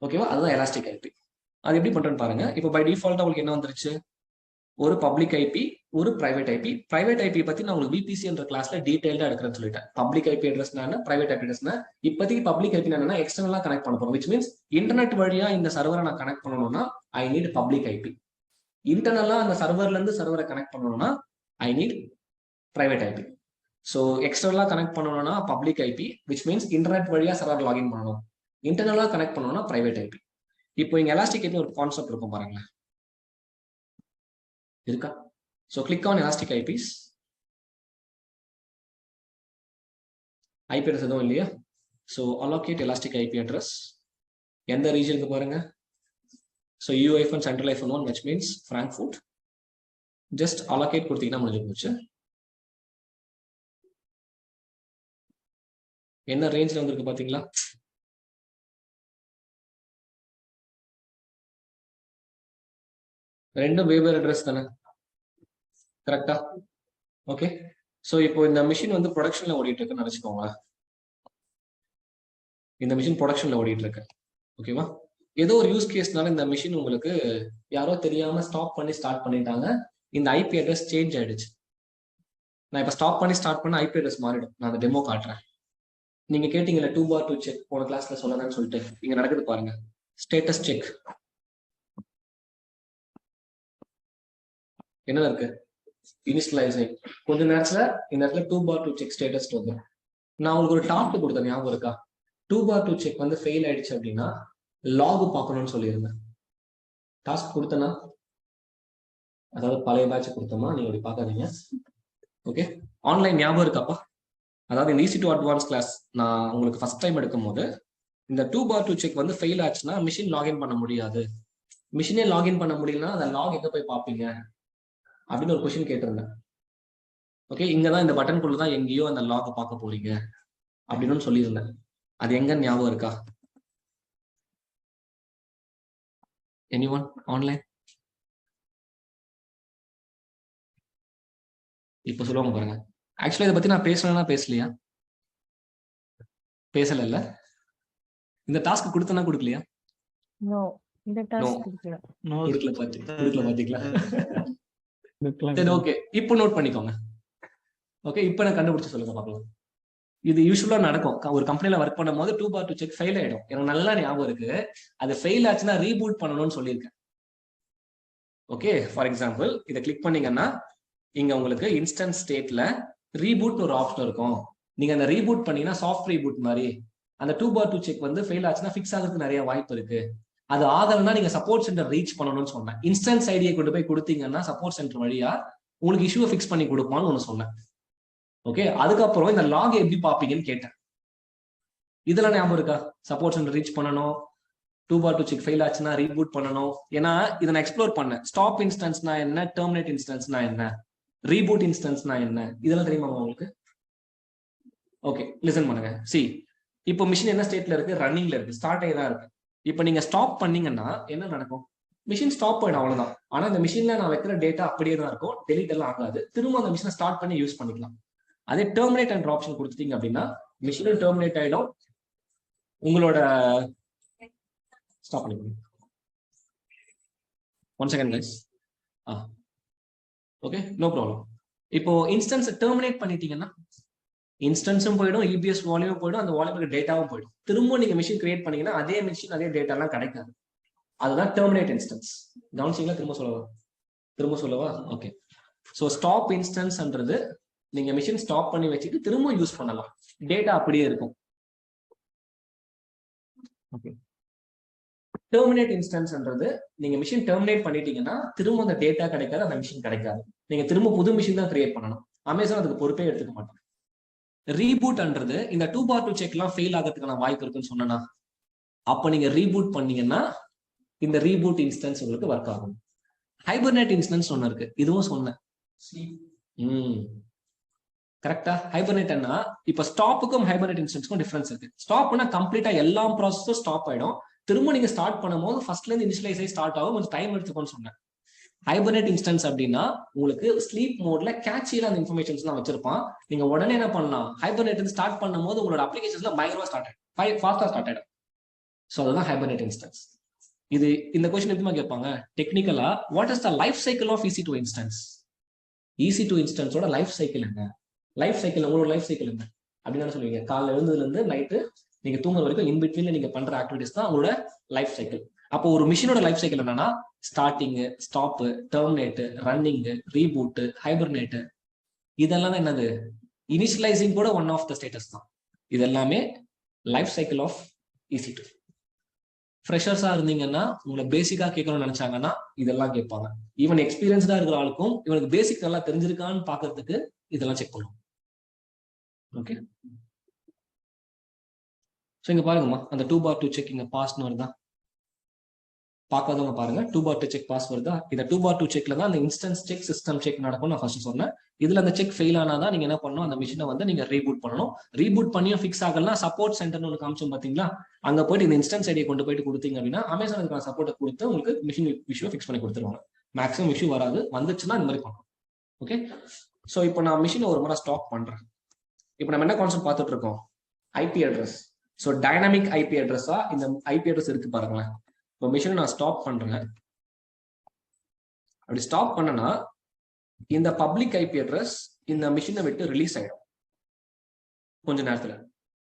ஓகேவா? அதுதான் எலாஸ்டிக் ஐபி. அது எப்படி பண்றேன்னு பாருங்க. இப்போ பை டிஃபால்ட்டா உங்களுக்கு என்ன வந்துருச்சு? ஒரு பப்ளிக் ஐபி, ஒரு பிரைவேட் ஐபி. பிரைவேட் ஐபி பத்தி நான் உங்களுக்கு VPC என்ற கிளாஸ்ல டீடைல்டா எடுக்கிறேன்னு சொல்லிட்டேன். பப்ளிக் ஐபி அட்ரஸ் என்ன, பிரைவேட் ஐபி அட்ரஸ் என்ன. இப்போதைக்கு பப்ளிக் ஐபி என்னன்னா எக்ஸ்டர்னலா கனெக்ட் பண்ண போறோம். விச் மீன்ஸ் இன்டர்நெட் வழியா இந்த சர்வரை நான் கனெக்ட் பண்ணணும்னா ஐ நீட் பப்ளிக் ஐபி. இன்டர்னலா அந்த சர்வர்ல இருந்து சர்வரை கனெக்ட் பண்ணணும்னா I need private IP. So எக்ஸ்டர்னலா கனெக்ட் பண்ணணும்னா public IP, which means internet வழியா சர்வர் லாகின் பண்ணணும். இன்டர்னலா கனெக்ட் பண்ணணும்னா பிரைவேட் ஐபி. இப்போ இங்க எலாஸ்டிக் ஐபி ஒரு கான்செப்ட் இருக்கும் பாருங்களேன். இருக்கா? So click on elastic IPs. IP address எதுவும் இல்லையா? So allocate elastic IP address. எந்த ரீஜனுக்கு பாருங்க. ஸோ UIF சென்ட்ரல் ஐஃபன் 1 which means Frankfurt. Just allocate கொடுத்தீங்கன்னா முடிஞ்சு போச்சு. என்ன ரேஞ்சில் வந்திருக்கு பார்த்தீங்களா? ரெண்டும் வெவ்வேறு அட்ரஸ் தானே, கரெக்டா? ஓகே. ஸோ இப்போ இந்த மிஷின் வந்து ப்ரொடக்ஷன்ல ஓடிட்டு இருக்குன்னு நினைச்சுக்கோங்க. இந்த மிஷின் ப்ரொடக்ஷன்ல ஓடிட்டு இருக்கு, ஓகேவா? ஏதோ ஒரு யூஸ் கேஸ்னால இந்த மிஷின் உங்களுக்கு யாரோ தெரியாம ஸ்டாப் பண்ணி ஸ்டார்ட் பண்ணிட்டாங்க. இந்த ஐபி அட்ரஸ் சேஞ்ச் ஆயிடுச்சு. நான் இப்போ ஸ்டாப் பண்ணி ஸ்டார்ட் பண்ண ஐபி அட்ரஸ் மாறிடும். நான் அந்த டெமோ காட்டுறேன். நீங்க கேட்டீங்கல்ல 2x2 செக் போன கிளாஸ்ல சொல்லணும்னு சொல்லிட்டு இங்க நடக்குது பாருங்க. ஸ்டேட்டஸ் செக் என்ன இருக்கு? இனிஷியலைசிங். கொஞ்ச நேரத்துல இந்த இடத்துல 2x2 செக் ஸ்டேட்டஸ் வந்து நான் உங்களுக்கு ஒரு டாஸ்க் கொடுத்தேன், ஞாபகம் இருக்கா? 2x2 செக் வந்து ஃபெயில் ஆயிடுச்சு அப்படின்னா லாக் பார்க்கணும்னு சொல்லியிருந்தேன். டாஸ்க் கொடுத்தனா, அதாவது பழைய பேட்ச் கொடுத்தோமா, நீங்க அப்படி பார்க்காதீங்க. ஓகே, ஆன்லைன் ஞாபகம் இருக்காப்பா? அதாவது இந்த EC2 அட்வான்ஸ் கிளாஸ் நான் உங்களுக்கு ஃபர்ஸ்ட் டைம் எடுக்கும் போது இந்த 2x2 செக் வந்து ஃபெயில் ஆச்சுன்னா மிஷின் லாகின் பண்ண முடியாது. மிஷினே லாகின் பண்ண முடியலன்னா அந்த லாக் எங்க போய் பார்ப்பீங்க அப்படின்னு ஒரு கொஸ்டின் கேட்டிருந்தேன். ஓகே, இங்கதான் இந்த பட்டனுக்குள்ள தான் எங்கேயோ அந்த லாக் பார்க்க போறீங்க அப்படின்னு சொல்லியிருந்தேன். அது எங்க ஞாபகம் இருக்கா? Anyone online? இப்ப சொல்லுவாங்க பாருங்க. ஆக்சுவலா இதை பத்தி நான் பேசலன்னா பேசலையா? பேசல இல்ல? இந்த டாஸ்க் கொடுத்தனா கொடுக்கலையா? கொடுக்கல பாத்தீங்களா? சரி, ஓகே, இப்போ நோட் பண்ணிக்கோங்க. ஓகே, இப்போ நான் கண்டுபிடிச்சு சொல்லுங்க பார்க்கலாம். இது யூஸ்வலா நடக்கும். ஒரு கம்பெனில ஒர்க் பண்ணும் போது 2x2 செக் ஃபெயில் ஆயிடும். எனக்கு நல்லா ஞாபகம் இருக்கு. அது ஃபெயில் ஆச்சுன்னா ரீபூட் பண்ணணும்னு சொல்லியிருக்கேன். ஓகே, ஃபார் எக்ஸாம்பிள் இதை கிளிக் பண்ணீங்கன்னா இங்க உங்களுக்கு இன்ஸ்டன்ஸ் ஸ்டேட்ல ரீபூட் ஒரு ஆப்ஷன் இருக்கும். நீங்க அந்த ரீபூட் பண்ணீங்கன்னா சாஃப்ட் ரீபூட் மாதிரி அந்த 2x2 செக் வந்து ஃபெயில் ஆச்சுன்னா ஃபிக்ஸ் ஆகிறதுக்கு நிறைய வாய்ப்பு இருக்கு. அது ஆகலைன்னா நீங்க சப்போர்ட் சென்டர் ரீச் பண்ணணும்னு சொன்னேன். இன்ஸ்டன்ஸ் ஐடியை கொண்டு போய் கொடுத்தீங்கன்னா சப்போர்ட் சென்டர் வழியா உங்களுக்கு இஷ்யூவை ஃபிக்ஸ் பண்ணி கொடுப்பான்னு ஒன்று சொன்னேன். ஓகே, அதுக்கப்புறம் இந்த லாக் எப்படி பார்ப்பீங்கன்னு கேட்டேன். இதெல்லாம் ஞாபகம் இருக்கா? சப்போர்ட் சென்டர் ரீச் பண்ணணும், 2x2 செக் ஃபெயில் ஆச்சுன்னா ரீபூட் பண்ணணும். ஏன்னா இதை நான் எக்ஸ்ப்ளோர் பண்ணேன். ஸ்டாப் இன்ஸ்டன்ஸ்னா என்ன, டெர்மினேட் இன்ஸ்டன்ஸ்னா என்ன, ரீபூட் இன்ஸ்டன்ஸ்னா என்ன, இதெல்லாம் தெரியுமா உங்களுக்கு? ஓகே, லிசன் பண்ணுங்க. சி, இப்போ மிஷின் என்ன ஸ்டேட்ல இருக்கு? ரன்னிங்ல இருக்கு, ஸ்டார்ட் ஆகி தான் இருக்கு. இப்போ நீங்க ஸ்டாப் பண்ணீங்கன்னா என்ன நடக்கும்? மிஷின் ஸ்டாப் ஆயிடும், அவ்வளவுதான். ஆனா இந்த மிஷின்ல நான் வைக்கிற டேட்டா அப்படியே தான் இருக்கும், டெலிட் எல்லாம் ஆகாது. திரும்ப அந்த மிஷினை ஸ்டார்ட் பண்ணி யூஸ் பண்ணிக்கலாம். அதே டெர்மினேட் என்ற ஆப்ஷன் கொடுத்துட்டீங்க அப்படின்னா மிஷினும் டெர்மினேட் ஆயிடும். உங்களோட ஸ்டாப் பண்ணிக்கோங்க. 1 second guys. Okay, no problem. இப்போ இன்ஸ்டன்ஸ் டெர்மினேட் பண்ணிட்டீங்கன்னா இன்ஸ்டன்ஸும் போயிடும், EBS வால்யூம் போயிடும், அந்த வால்யூமுக்கு டேட்டாவும் போயிடும். திரும்ப நீங்க மிஷின் கிரியேட் பண்ணீங்கன்னா அதே மிஷின் அதே டேட்டாலாம் கிடைக்காது. அதுதான் டெர்மினேட் இன்ஸ்டன்ஸ். கவனிச்சிங்களா? திரும்ப சொல்லவா? ஓகே, ஸோ ஸ்டாப் இன்ஸ்டன்ஸ்ன்றது நீங்க மிஷின் ஸ்டாப் பண்ணி வச்சுட்டு திரும்ப யூஸ் பண்ணலாம், டேட்டா அப்படியே இருக்கும். ஓகே, டெர்மினேட் இன்ஸ்டன்ஸ்ன்றது நீங்க மிஷின் டெர்மினேட் பண்ணிட்டீங்கன்னா திரும்ப அந்த டேட்டா கிடைக்காது, அந்த மிஷின் கிடைக்காது. நீங்க திரும்ப புது மிஷின் தான் கிரியேட் பண்ணணும். அமேசான் அதுக்கு பொறுப்பே எடுத்துக்க மாட்டாங்க. ரீபூட்ன்றது இந்த 2x2 செக்லாம் ஃபெயில் ஆகிறதுக்கான வாய்ப்பு இருக்குன்னு சொன்னா, அப்ப நீங்க ரீபூட் பண்ணீங்கன்னா இந்த ரீபூட் இன்ஸ்டன்ஸ் உங்களுக்கு ஒர்க் ஆகும். ஹைபர்னேட் இன்ஸ்டன்ஸ் ஒன்று இருக்கு, இதுவும் சொன்னேன். கரெக்டா? ஹைபர்னேட்னா இப்ப ஸ்டாப்புக்கும் ஹைபர்னேட் இன்ஸ்டன்ஸ்க்கும் டிஃபரன்ஸ் இருக்கு. ஸ்டாப்னா கம்ப்ளீட்டா எல்லா ப்ராசஸும் ஸ்டாப் ஆயிடும். திரும்ப நீங்க ஸ்டார்ட் பண்ணும்போது ஃபர்ஸ்ட்ல இருந்து இனிஷியலைஸ் ஆகி ஸ்டார்ட் ஆகும், கொஞ்சம் டைம் எடுத்துக்கோன்னு சொன்னேன். ஹைபர்னேட் இன்ஸ்டன்ஸ் அப்படின்னா உங்களுக்கு ஸ்லீப் மோட்ல கேட்சியில அந்த இன்ஃபர்மேஷன்ஸ் எல்லாம் வச்சிருப்பான். நீங்க உடனே என்ன பண்ணலாம்? ஹைபர்னேட் ஸ்டார்ட் பண்ணும்போது உங்களோட அப்ளிகேஷன்ஸ்ல பயங்கரமா ஸ்டார்ட் ஆயிடும், ஃபாஸ்டா ஸ்டார்ட் ஆயிடும். ஸோ அதுதான் ஹைபர்னேட் இன்ஸ்டன்ஸ். இது இந்த கொஸ்டின் எப்படிமா கேட்பாங்க டெக்னிக்கலா, what is the life cycle of EC2 instance? EC2 இன்ஸ்டன்ஸோட லைஃப் சைக்கிள் என்ன? லைஃப் சைக்கிள், உங்களோட லைஃப் சைக்கிள் என்ன அப்படின்னு சொல்லுவீங்க? காலைல எழுந்ததுல இருந்து நைட்டு நீங்க தூங்குற வரைக்கும் இன்பிட்வீன்ல நீங்க பண்ற ஆக்டிவிட்டிஸ் தான் உங்களோட லைஃப் சைக்கிள். அப்போ ஒரு மிஷினோட லைஃப் சைக்கிள் என்னன்னா starting, stop, terminate, running, reboot, hibernate, இதெல்லாம் தான் என்னது? இனிஷியலைசிங் கூட ஒன் ஆஃப் த ஸ்டேட்டஸ் தான். இது எல்லாமே லைஃப் சைக்கிள் ஆஃப் EC2. ஃப்ரெஷர்ஸா இருந்தீங்கன்னா உங்களை பேசிக்கா கேட்கணும்னு நினைச்சாங்கன்னா இதெல்லாம் கேட்பாங்க. ஈவன் எக்ஸ்பீரியன்ஸ்டா இருக்கிற ஆளுக்கும் இவனுக்கு பேசிக் நல்லா தெரிஞ்சிருக்கான்னு பாக்குறதுக்கு இதெல்லாம் செக் பண்ணுவோம். ஓகே, ஸோ இங்க பாருங்கம்மா, அந்த 2x2 செக் இங்க பாஸ்ன்னு வருதா? பார்க்காதவங்க பாருங்க, 2x2 செக் பாஸ் வருதா? இந்த 2x2 செக்ல தான் அந்த இன்ஸ்டன்ஸ் செக், சிஸ்டம் செக் நடக்கும். நான் ஃபர்ஸ்ட் சொன்னேன். இதுல அந்த செக் ஃபெயில் ஆனாதான் நீங்க என்ன பண்ணணும், அந்த மிஷினை வந்து நீங்க ரீபூட் பண்ணணும். ரீபூட் பண்ணியும் ஃபிக்ஸ் ஆகலாம், சப்போர்ட் சென்டர்னு ஒன்று காமிச்சோம் பாத்தீங்களா, அங்க போயிட்டு இந்த இன்ஸ்டன்ஸ் ஐடியை கொண்டு போயிட்டு கொடுத்தீங்க அப்படின்னா அமேசான் இதுக்கான சப்போர்ட்டை கொடுத்து உங்களுக்கு மிஷின் இஷ்யூ ஃபிக்ஸ் பண்ணி கொடுத்துருவாங்க. மேக்ஸிமம் இஷ்யூ வராது, வந்துச்சுன்னா இந்த மாதிரி பண்ணணும். ஓகே, ஸோ இப்போ நான் மிஷினை ஒரு முறை ஸ்டாப் பண்றேன். இப்போ நம்ம என்ன கான்செப்ட் பார்த்துட்டு இருக்கோம், IP address. So dynamic IP அட்ரஸா இந்த ஐபி அட்ரஸ் இருக்கு பாருங்களேன். இப்போ மிஷினை நான் ஸ்டாப் பண்றேன். அப்படி ஸ்டாப் பண்ணனா இந்த பப்ளிக் ஐபி அட்ரஸ் இந்த மிஷினை விட்டு ரிலீஸ் ஆயிடும் கொஞ்ச நேரத்துல.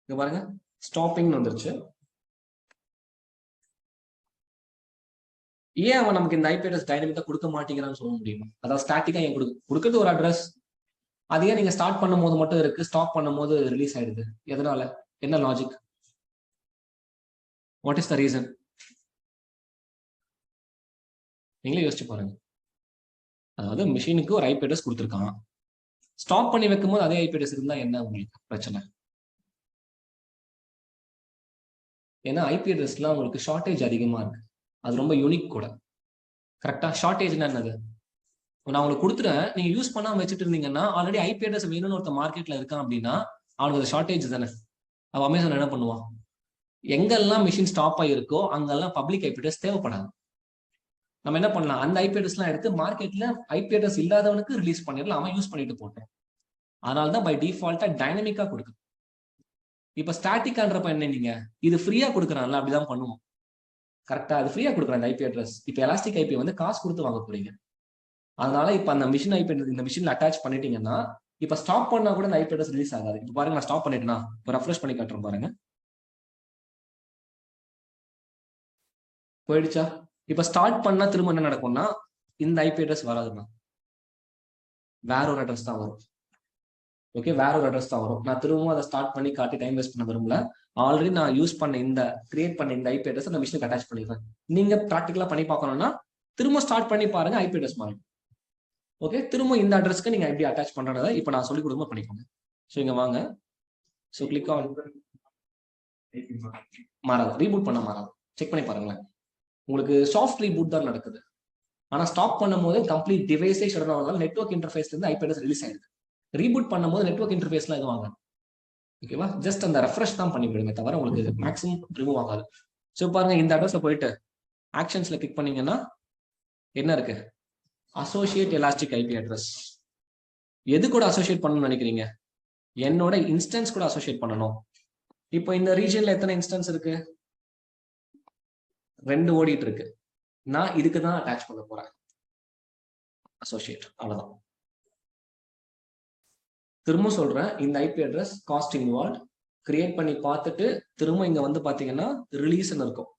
இங்க பாருங்க, ஸ்டாப்பிங்னு வந்துருச்சு. ஏன் அவன் நமக்கு இந்த ஐபி அட்ரஸ் டைனமிக்கா கொடுக்க மாட்டேங்கிறான்னு சொல்ல முடியுமா? அதாவது ஸ்டாட்டிக்கா ஏன் கொடுக்கறது ஒரு அட்ரஸ், அதையே நீங்க ஸ்டார்ட் பண்ணும் போது மட்டும் இருக்கு, ஸ்டாப் பண்ணும் போது ரிலீஸ் ஆயிடுது. எதனால? என்ன logic? What is the reason? நீங்களே யோசிச்சு பாருங்க. அதாவது மிஷினுக்கு ஒரு ஐபி அட்ரஸ் கொடுத்துருக்கான், ஸ்டாப் பண்ணி வைக்கும் போது அதே ஐபி அட்ரஸ் இருந்தா என்ன உங்களுக்கு பிரச்சனை? ஏன்னா ஐபி அட்ரஸ்லாம் உங்களுக்கு ஷார்டேஜ் அதிகமா இருக்கு, அது ரொம்ப யூனிக் கூட. கரெக்டா? ஷார்டேஜ்னா என்னது? நான் உங்களுக்கு கொடுத்துறேன், நீங்க யூஸ் பண்ணாம வச்சுட்டு இருந்தீங்கன்னா ஆல்ரெடி ஐபி அட்ரஸ் வேணும்னு ஒருத்த மார்க்கெட்ல இருக்கான் அப்படின்னா அவனுக்கு அது ஷார்டேஜ் தானே. அவ அமேசான் என்ன பண்ணுவான், எங்கெல்லாம் மிஷின் ஸ்டாப் ஆகிருக்கோ அங்கெல்லாம் பப்ளிக் ஐபி அட்ரஸ் தேவைப்படாது. நம்ம என்ன பண்ணலாம், அந்த ஐபி அட்ரஸ் எல்லாம் எடுத்து மார்க்கெட்ல ஐபி அட்ரஸ் இல்லாதவனுக்கு ரிலீஸ் பண்ணிடலாம், அவன் யூஸ் பண்ணிட்டு போட்டோம். அதனாலதான் பை டிஃபால்ட்டா டைனமிக்கா கொடுக்கு. இப்ப ஸ்டாட்டிக்கான்றப்ப என்ன, நீங்க இது ஃப்ரீயா கொடுக்குறான்ல, அப்படிதான் பண்ணுவோம். கரெக்டா? அது ஃப்ரீயா கொடுக்குறான் அந்த ஐபி அட்ரஸ். இப்ப எலாஸ்டிக் ஐபி வந்து காசு கொடுத்து வாங்க போறீங்க. அதனால இப்ப அந்த மிஷின் ஐபி இந்த மிஷின்ல அட்டாச் பண்ணிட்டீங்கன்னா இப்ப ஸ்டாப் பண்ணா கூட இந்த ஐபி அட்ரஸ் ரிலீஸ் ஆகாது. இப்ப பாருங்க, நான் ஸ்டாப் பண்ணிட்டேன்னா இப்ப ரெஃப்ரெஷ் பண்ணி காட்டுறேன் பாருங்க, போயிடுச்சா? இப்ப ஸ்டார்ட் பண்ணா திரும்ப என்ன நடக்கும்னா இந்த ஐபி அட்ரஸ் வராதுன்னா வேற ஒரு அட்ரஸ் தான் வரும். ஓகே, வேற ஒரு அட்ரஸ் தான் வரும். நான் திரும்பவும் அதை ஸ்டார்ட் பண்ணி காட்டி டைம் வேஸ்ட் பண்ண விரும்பல. ஆல்ரெடி நான் யூஸ் பண்ண இந்த கிரியேட் பண்ண இந்த ஐபி அட்ரஸ் அந்த மிஷினுக்கு அட்டாச் பண்ணிடுறேன். நீங்க ப்ராக்டிகலா பண்ணி பார்க்கணும்னா திரும்ப ஸ்டார்ட் பண்ணி பாருங்க, ஐபி அட்ரஸ் மாறும். ஓகே, திரும்ப இந்த அட்ரஸ்க்கு நீங்க எப்படி அட்டாச் பண்றதை இப்ப நான் சொல்லி கொடுக்கும்போது பண்ணிக்கோங்க. ஸோ இங்க வாங்க, ஸோ கிளிக் ஆன். மாறாது, ரீபூட் பண்ண மாறாது. செக் பண்ணி பாருங்களேன், உங்களுக்கு சாஃப்ட் ரீபூட் தான் நடக்குது. ஆனா ஸ்டாப் பண்ணும் போது கம்ப்ளீட் டிவைஸே ஷட் டவுன் ஆனாலும் நெட்வொர்க் இன்டர்ஃபேஸ்ல இருந்து ஐபி அட்ரஸ் ரிலீஸ் ஆயிடுது. ரீபூட் பண்ணும்போது நெட்வொர்க் இன்டர்ஃபேஸ்லாம் எதுவும் வாங்க. ஓகேவா? ஜஸ்ட் அந்த ரெஃப்ரெஷ் தான் பண்ணி விடுமே தவிர உங்களுக்கு மேக்ஸிமம் ரிமூவ் ஆகாது. ஸோ பாருங்க, இந்த அட்ரஸ்ல போயிட்டு ஆக்ஷன்ஸ்ல கிளிக் பண்ணீங்கன்னா என்ன இருக்கு, அசோசியேட் எலாஸ்டிக் ஐபி அட்ரஸ். எது கூட அசோசியேட் பண்ணணும்னு நினைக்கிறீங்க? என்னோட இன்ஸ்டன்ஸ் கூட அசோசியேட் பண்ணணும். இப்போ இந்த ரீஜன்ல எத்தனை இன்ஸ்டன்ஸ் இருக்கு? 2 ஓடிட்டு இருக்கு. நான் இதுக்கு தான் அட்டாச் பண்ண போறேன், அசோசியேட். அவ்வளவுதான். திரும்ப சொல்றேன், இந்த IP address cost involve create பண்ணி பார்த்துட்டு திரும்ப இங்க வந்து பாத்தீங்கன்னா ரிலீஸ்ன்னு இருக்கும்.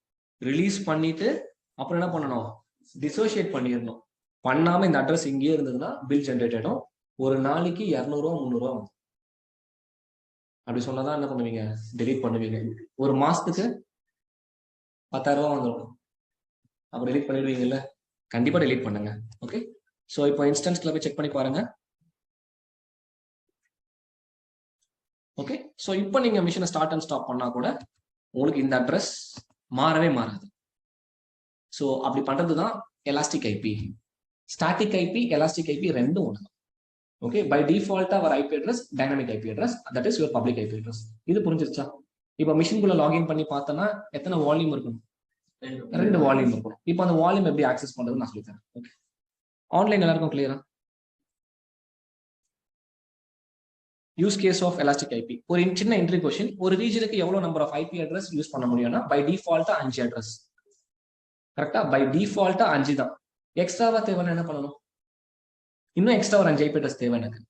ரிலீஸ் பண்ணிட்டு அப்புறம் என்ன பண்ணணும், டிசோசியேட் பண்ணிடணும். பண்ணாம இந்த அட்ரஸ் இங்கேயே இருந்ததுன்னா பில் ஜென்ரேட் ஆயிடும். ஒரு நாளைக்கு 200 ரூபா 300 ரூபா வந்து அப்படி சொன்னதான் என்ன பண்ணுவீங்க, டெலீட் பண்ணுவீங்க. ஒரு மாசத்துக்கு 10,000 ரூபா வந்துடும். அப்ப டெலீட் பண்ணிடுவீங்கல்ல, கண்டிப்பா டெலீட் பண்ணுங்க. ஓகே, ஸோ இப்போ இன்ஸ்டன்ஸ்ல போய் செக் பண்ணி பாருங்க. ஓகே, ஸோ இப்போ நீங்க மிஷினை ஸ்டார்ட் அண்ட் ஸ்டாப் பண்ணா கூட உங்களுக்கு இந்த அட்ரஸ் மாறவே மாறாது. ஸோ அப்படி பண்றதுதான் elastic IP. Static IP, elastic IP ரெண்டும் ஒன்று. ஓகே, பை டிஃபால்ட்டா வர IP address dynamic IP address, that is your public IP address. இது புரிஞ்சிருச்சா? இப்போ மிஷின்குள்ள லாகின் பண்ணி பார்த்தோன்னா எத்தனை வால்யூம் இருக்கணும்? 2 வால்யூம் இருக்கணும். இப்போ அந்த வால்யூம் எப்படி ஆக்சஸ் பண்றதுன்னு நான் சொல்லித்தரேன். ஓகே, ஆன்லைன் எல்லாருக்கும் கிளியரா? Use case of elastic IP. ஒரு சின்ன என்ட்ரி கொஸ்டின், ஒரு ரீஜனுக்கு எவ்வளவு number of IP address use பண்ண முடியும்னா பை டிஃபால்ட்டா 5 அட்ரஸ். கரெக்டா? பை டிஃபால்ட்டா 5 தான். எக்ஸ்ட்ராவா தேவைன்னா என்ன பண்ணணும்? இன்னும் எக்ஸ்ட்ரா ஒரு 5 ஐபி அட்ரஸ் தேவை எனக்கு.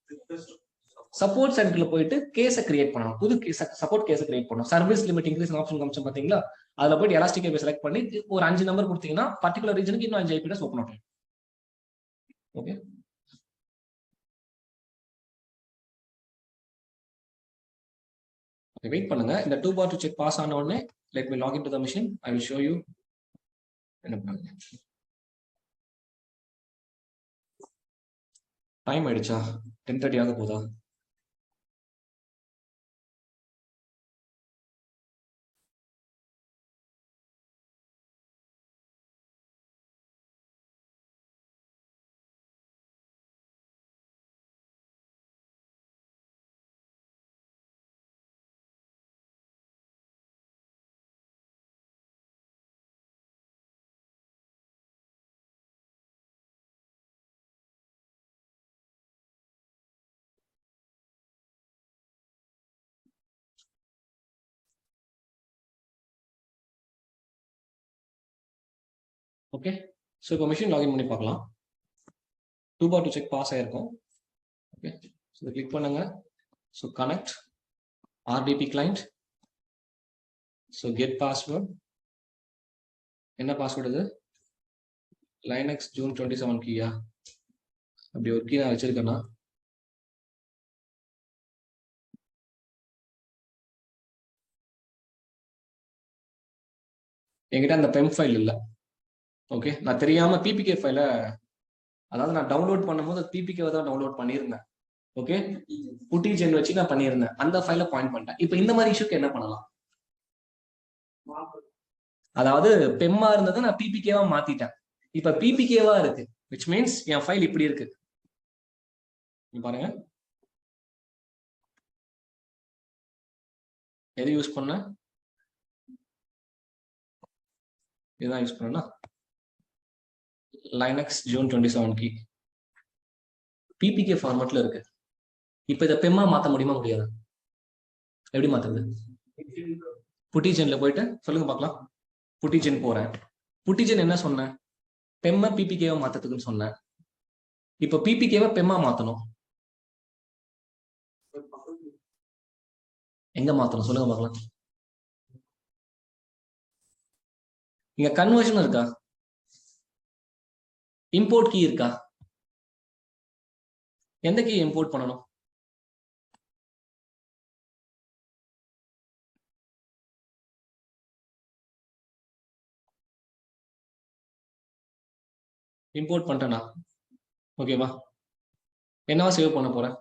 சப்போர்ட் சென்டர்ல போயிட்டு கேஸை கிரியேட் பண்ணணும், புது சப்போர்ட் கேஸை கிரியேட் பண்ணணும். சர்வீஸ் லிமிட் இன்க்ரீஸ் ஆப்ஷன் காமிச்சோம் பாத்தீங்களா, அதுல போயிட்டு எலாஸ்டிக் ஐபி செலக்ட் பண்ணி ஒரு 5 நம்பர் கொடுத்தீங்கன்னா பர்டிகுலர் ரீஜனுக்கு இன்னும் 5 ஐபி அட்ரஸ் ஓப்பன் ஆகும். ஓகே, வெயிட் பண்ணுங்க. இந்த 2x2 செக் பாஸ் ஆன உடனே let me log into the machine. I will show you என்ன பண்ணுங்க? டைம் ஆயிடுச்சா? 10:30 ஆக போதா? ஓகே, ஸோ இப்போ மிஷின் லாகின் பண்ணி பார்க்கலாம். 2 செக் பாஸ் ஆயிருக்கும். ஓகே, ஸோ கிளிக் பண்ணுங்க. So connect RDP client. So get password. என்ன பாஸ்வேர்டு இது? Linux June 27 கீயா? அப்படி ஒரு கீ நான் வச்சிருக்கேன்னா என்கிட்ட அந்த பெம் ஃபைல் இல்லை. ஓகே, நான் தெரியாம PPK ஃபைலை, அதாவது நான் டவுன்லோட் பண்ணும்போது PPK தான் டவுன்லோட் பண்ணியிருந்தேன். ஓகே, புட்டிஜென் வச்சு நான் பண்ணியிருந்தேன். அந்த ஃபைலை பாயிண்ட் பண்ணிட்டேன். இப்போ இந்த மாதிரி இஷ்யூக்கு என்ன பண்ணலாம்? அதாவது பெம்மா இருந்ததை நான் PPKவா மாத்திட்டேன். இப்ப PPKவா இருக்கு, which means என் ஃபைல் இப்படி இருக்கு. பாருங்க, எது யூஸ் பண்ண? இதுதான் யூஸ் பண்ணா Linux June 27 கீ PPK ஃபார்மேட்ல இருக்கு. இப்ப இதை பெம்மா மாத்த முடியுமா முடியாது? எப்படி மாத்துறது? புட்டிஜென்ல போயிட்டு சொல்லுங்க பார்க்கலாம். புட்டிஜென் போறேன். புட்டிஜென் என்ன சொன்னேன்? பெம்மா PPKவா மாத்ததுக்குன்னு சொன்னேன். இப்ப PPKவா பெம்மா மாத்தணும். எங்க மாத்தணும் சொல்லுங்க பார்க்கலாம். இங்க கன்வர்ஷன் இருக்கா? இம்போர்ட் கீ இருக்கா? எந்த கீ இம்போர்ட் பண்ணணும்? இம்போர்ட் பண்ணிட்டேனா? ஓகேவா? என்னவா சேவ் பண்ண போறேன்?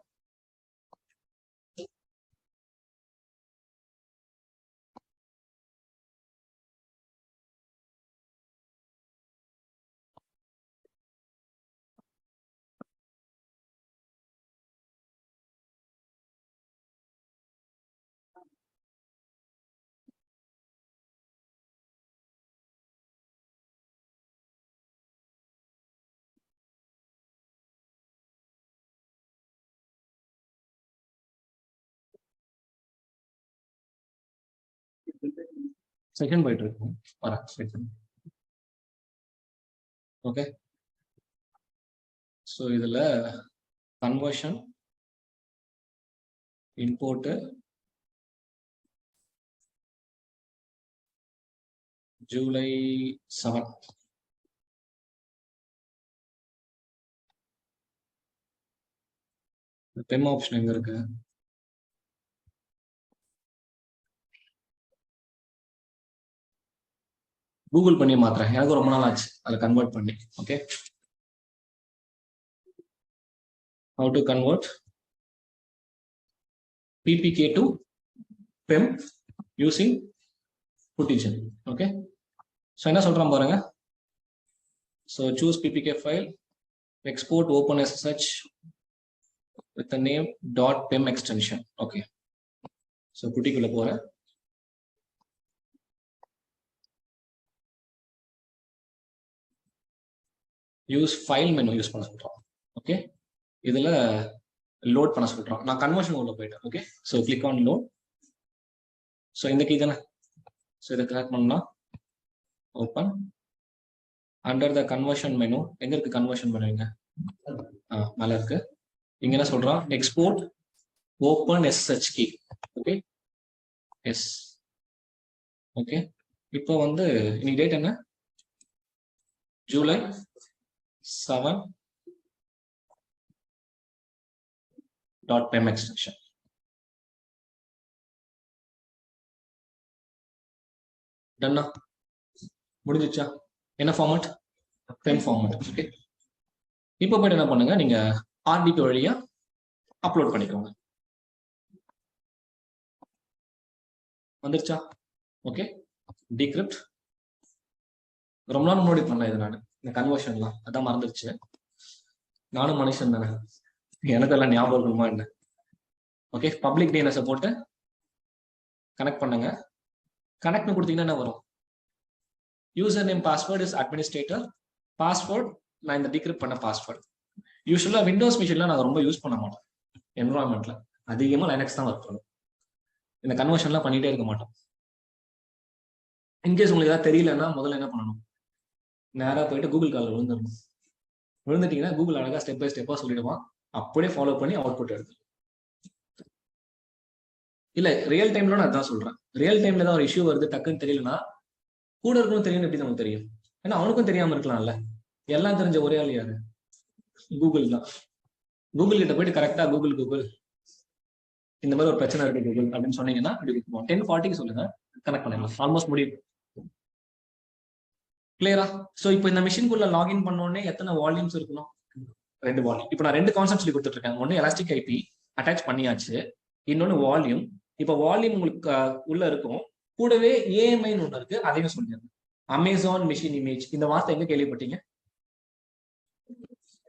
செகண்ட் போயிட்டு இருக்கும். ஓகே, ஸோ இதுல கன்வர்ஷன், இம்போர்ட், July 7. பெம் ஆப்ஷன் எங்க இருக்கு? கூகுள் பண்ணி மாத்துறேன். எனக்கு ரொம்ப நாள் ஆச்சு அதில் கன்வெர்ட் பண்ணி. Okay, how to convert PPK to PEM using Putigen. Okay, so என்ன சொல்றேன் பாருங்க. So choose PPK file, export OpenSSH with the name .pem extension. Okay, so Putiக்குள்ள போறேன். யூஸ் ஃபைல் மெனு யூஸ் பண்ண சொல்றோம். ஓகே, இதுல லோட் பண்ண சொல்றோம். நான் கன்வர்ஷன் உள்ள போயிட்டேன். Okay, so click on load. So இந்த கீ தானே. ஸோ இதை கிளிக் பண்ணா open. Under the conversion menu எங்க இருக்கு? கன்வர்ஷன் மெனு இங்க மேல இருக்கு. இங்க என்ன சொல்றான்? Export open SSH key. Okay, yes. Okay, இப்போ வந்து இன்னைக்கு டேட் என்ன? July 7. .pem extension. டன்னா முடிஞ்சிச்சா? என்ன ஃபார்மட்? Pen format. ஓகே, இப்போ போயிட்டு என்ன பண்ணுங்க, நீங்க RDP வழியா அப்லோட் பண்ணிக்கோங்க. வந்துருச்சா? ஓகே, டிகிரிப்ட் ரொம்ப நாள் முன்னாடி பண்ணேன் இது நான், இந்த கன்வர்ஷன்லாம் அதான் மறந்துருச்சு. நானும் மனுஷன் தானே, எனக்கு எல்லாம் ஞாபகம் இருக்கணுமா என்ன? ஓகே, பப்ளிக் DNS போட்டு கனெக்ட் பண்ணுங்க. கனெக்ட்னு கொடுத்தீங்கன்னா என்ன வரும்? User name password is administrator, password நான் இந்த டிகிரிப்ட் பண்ண பாஸ்வேர்ட். யூஸ்வலா விண்டோஸ் மிஷின்ல நாங்கள் ரொம்ப யூஸ் பண்ண மாட்டோம், என்வரான்மெண்ட்ல அதிகமாக லைனக்ஸ் தான் ஒர்க் பண்ணும். இந்த கன்வர்ஷன்லாம் பண்ணிட்டே இருக்க மாட்டோம். இன்கேஸ் உங்களுக்கு ஏதாவது தெரியலன்னா முதல்ல என்ன பண்ணணும், நேராக போயிட்டு கூகுள் காலில் விழுந்துடணும். விழுந்துட்டீங்கன்னா கூகுள் அழகா ஸ்டெப் பை ஸ்டெப்பா சொல்லிடுவான், அப்படியே ஃபாலோ பண்ணி அவுட்புட் எடுத்து. இல்ல ரியல் டைம்ல நான் அதான் சொல்றேன், ரியல் டைம்ல தான் ஒரு இஷ்யூ வருது டக்குன்னு தெரியலன்னா கூட இருக்கணும் தெரியும், எப்படி நமக்கு தெரியும்? ஏன்னா அவனுக்கும் தெரியாம இருக்கலாம்ல. எல்லாம் தெரிஞ்ச ஒரே ஆள் யாரு? கூகுள் தான். கூகுள் கிட்ட போயிட்டு கரெக்டா கூகுள் இந்த மாதிரி ஒரு பிரச்சனை இருக்கு கூகுள் அப்படின்னு சொன்னீங்கன்னா 10:40 சொல்லுங்க, கனெக்ட் பண்ணிடலாம், ஆல்மோஸ்ட் முடியும். கிளியரா? சோ இப்போ இந்த மிஷின்குள்ள லாகின் பண்ணோடனே எத்தனை வால்யூம்ஸ் இருக்கணும்? 2 வால்யூம். இப்போ நான் 2 கான்செப்ட் சொல்லி கொடுத்துட்டு இருக்கேன். ஒன்னு எலாஸ்டிக் ஐபி அட்டாச் பண்ணியாச்சு, இன்னொன்னு வால்யூம். இப்போ வால்யூம் உங்களுக்கு உள்ள இருக்கும், கூடவே ஏஎம்ஐன்னு ஒன்று இருக்கு, அதையும் சொல்லிடுறேன். அமேசான் மிஷின் இமேஜ், இந்த வார்த்தை எங்க கேள்விப்பட்டீங்க?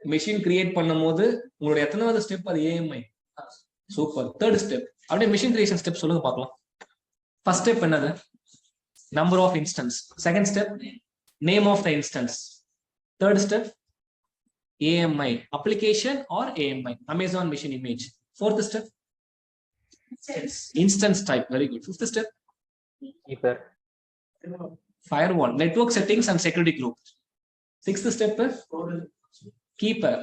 மிஷின் கிரியேட் பண்ணும் போது உங்களுடைய எத்தனாவது ஸ்டெப்? அது ஏஎம்ஐ. சூப்பர். 3rd step. அப்படியே மிஷின் கிரியேஷன் ஸ்டெப் சொல்லுங்க பார்க்கலாம். ஃபர்ஸ்ட் ஸ்டெப் என்னது? Number of instance. Second step name of the instance. Third step AMI, application or AMI, Amazon machine image. Fourth step instance type. Very good. Fifth step keeper, firewall, network settings and security group. Sixth step keeper.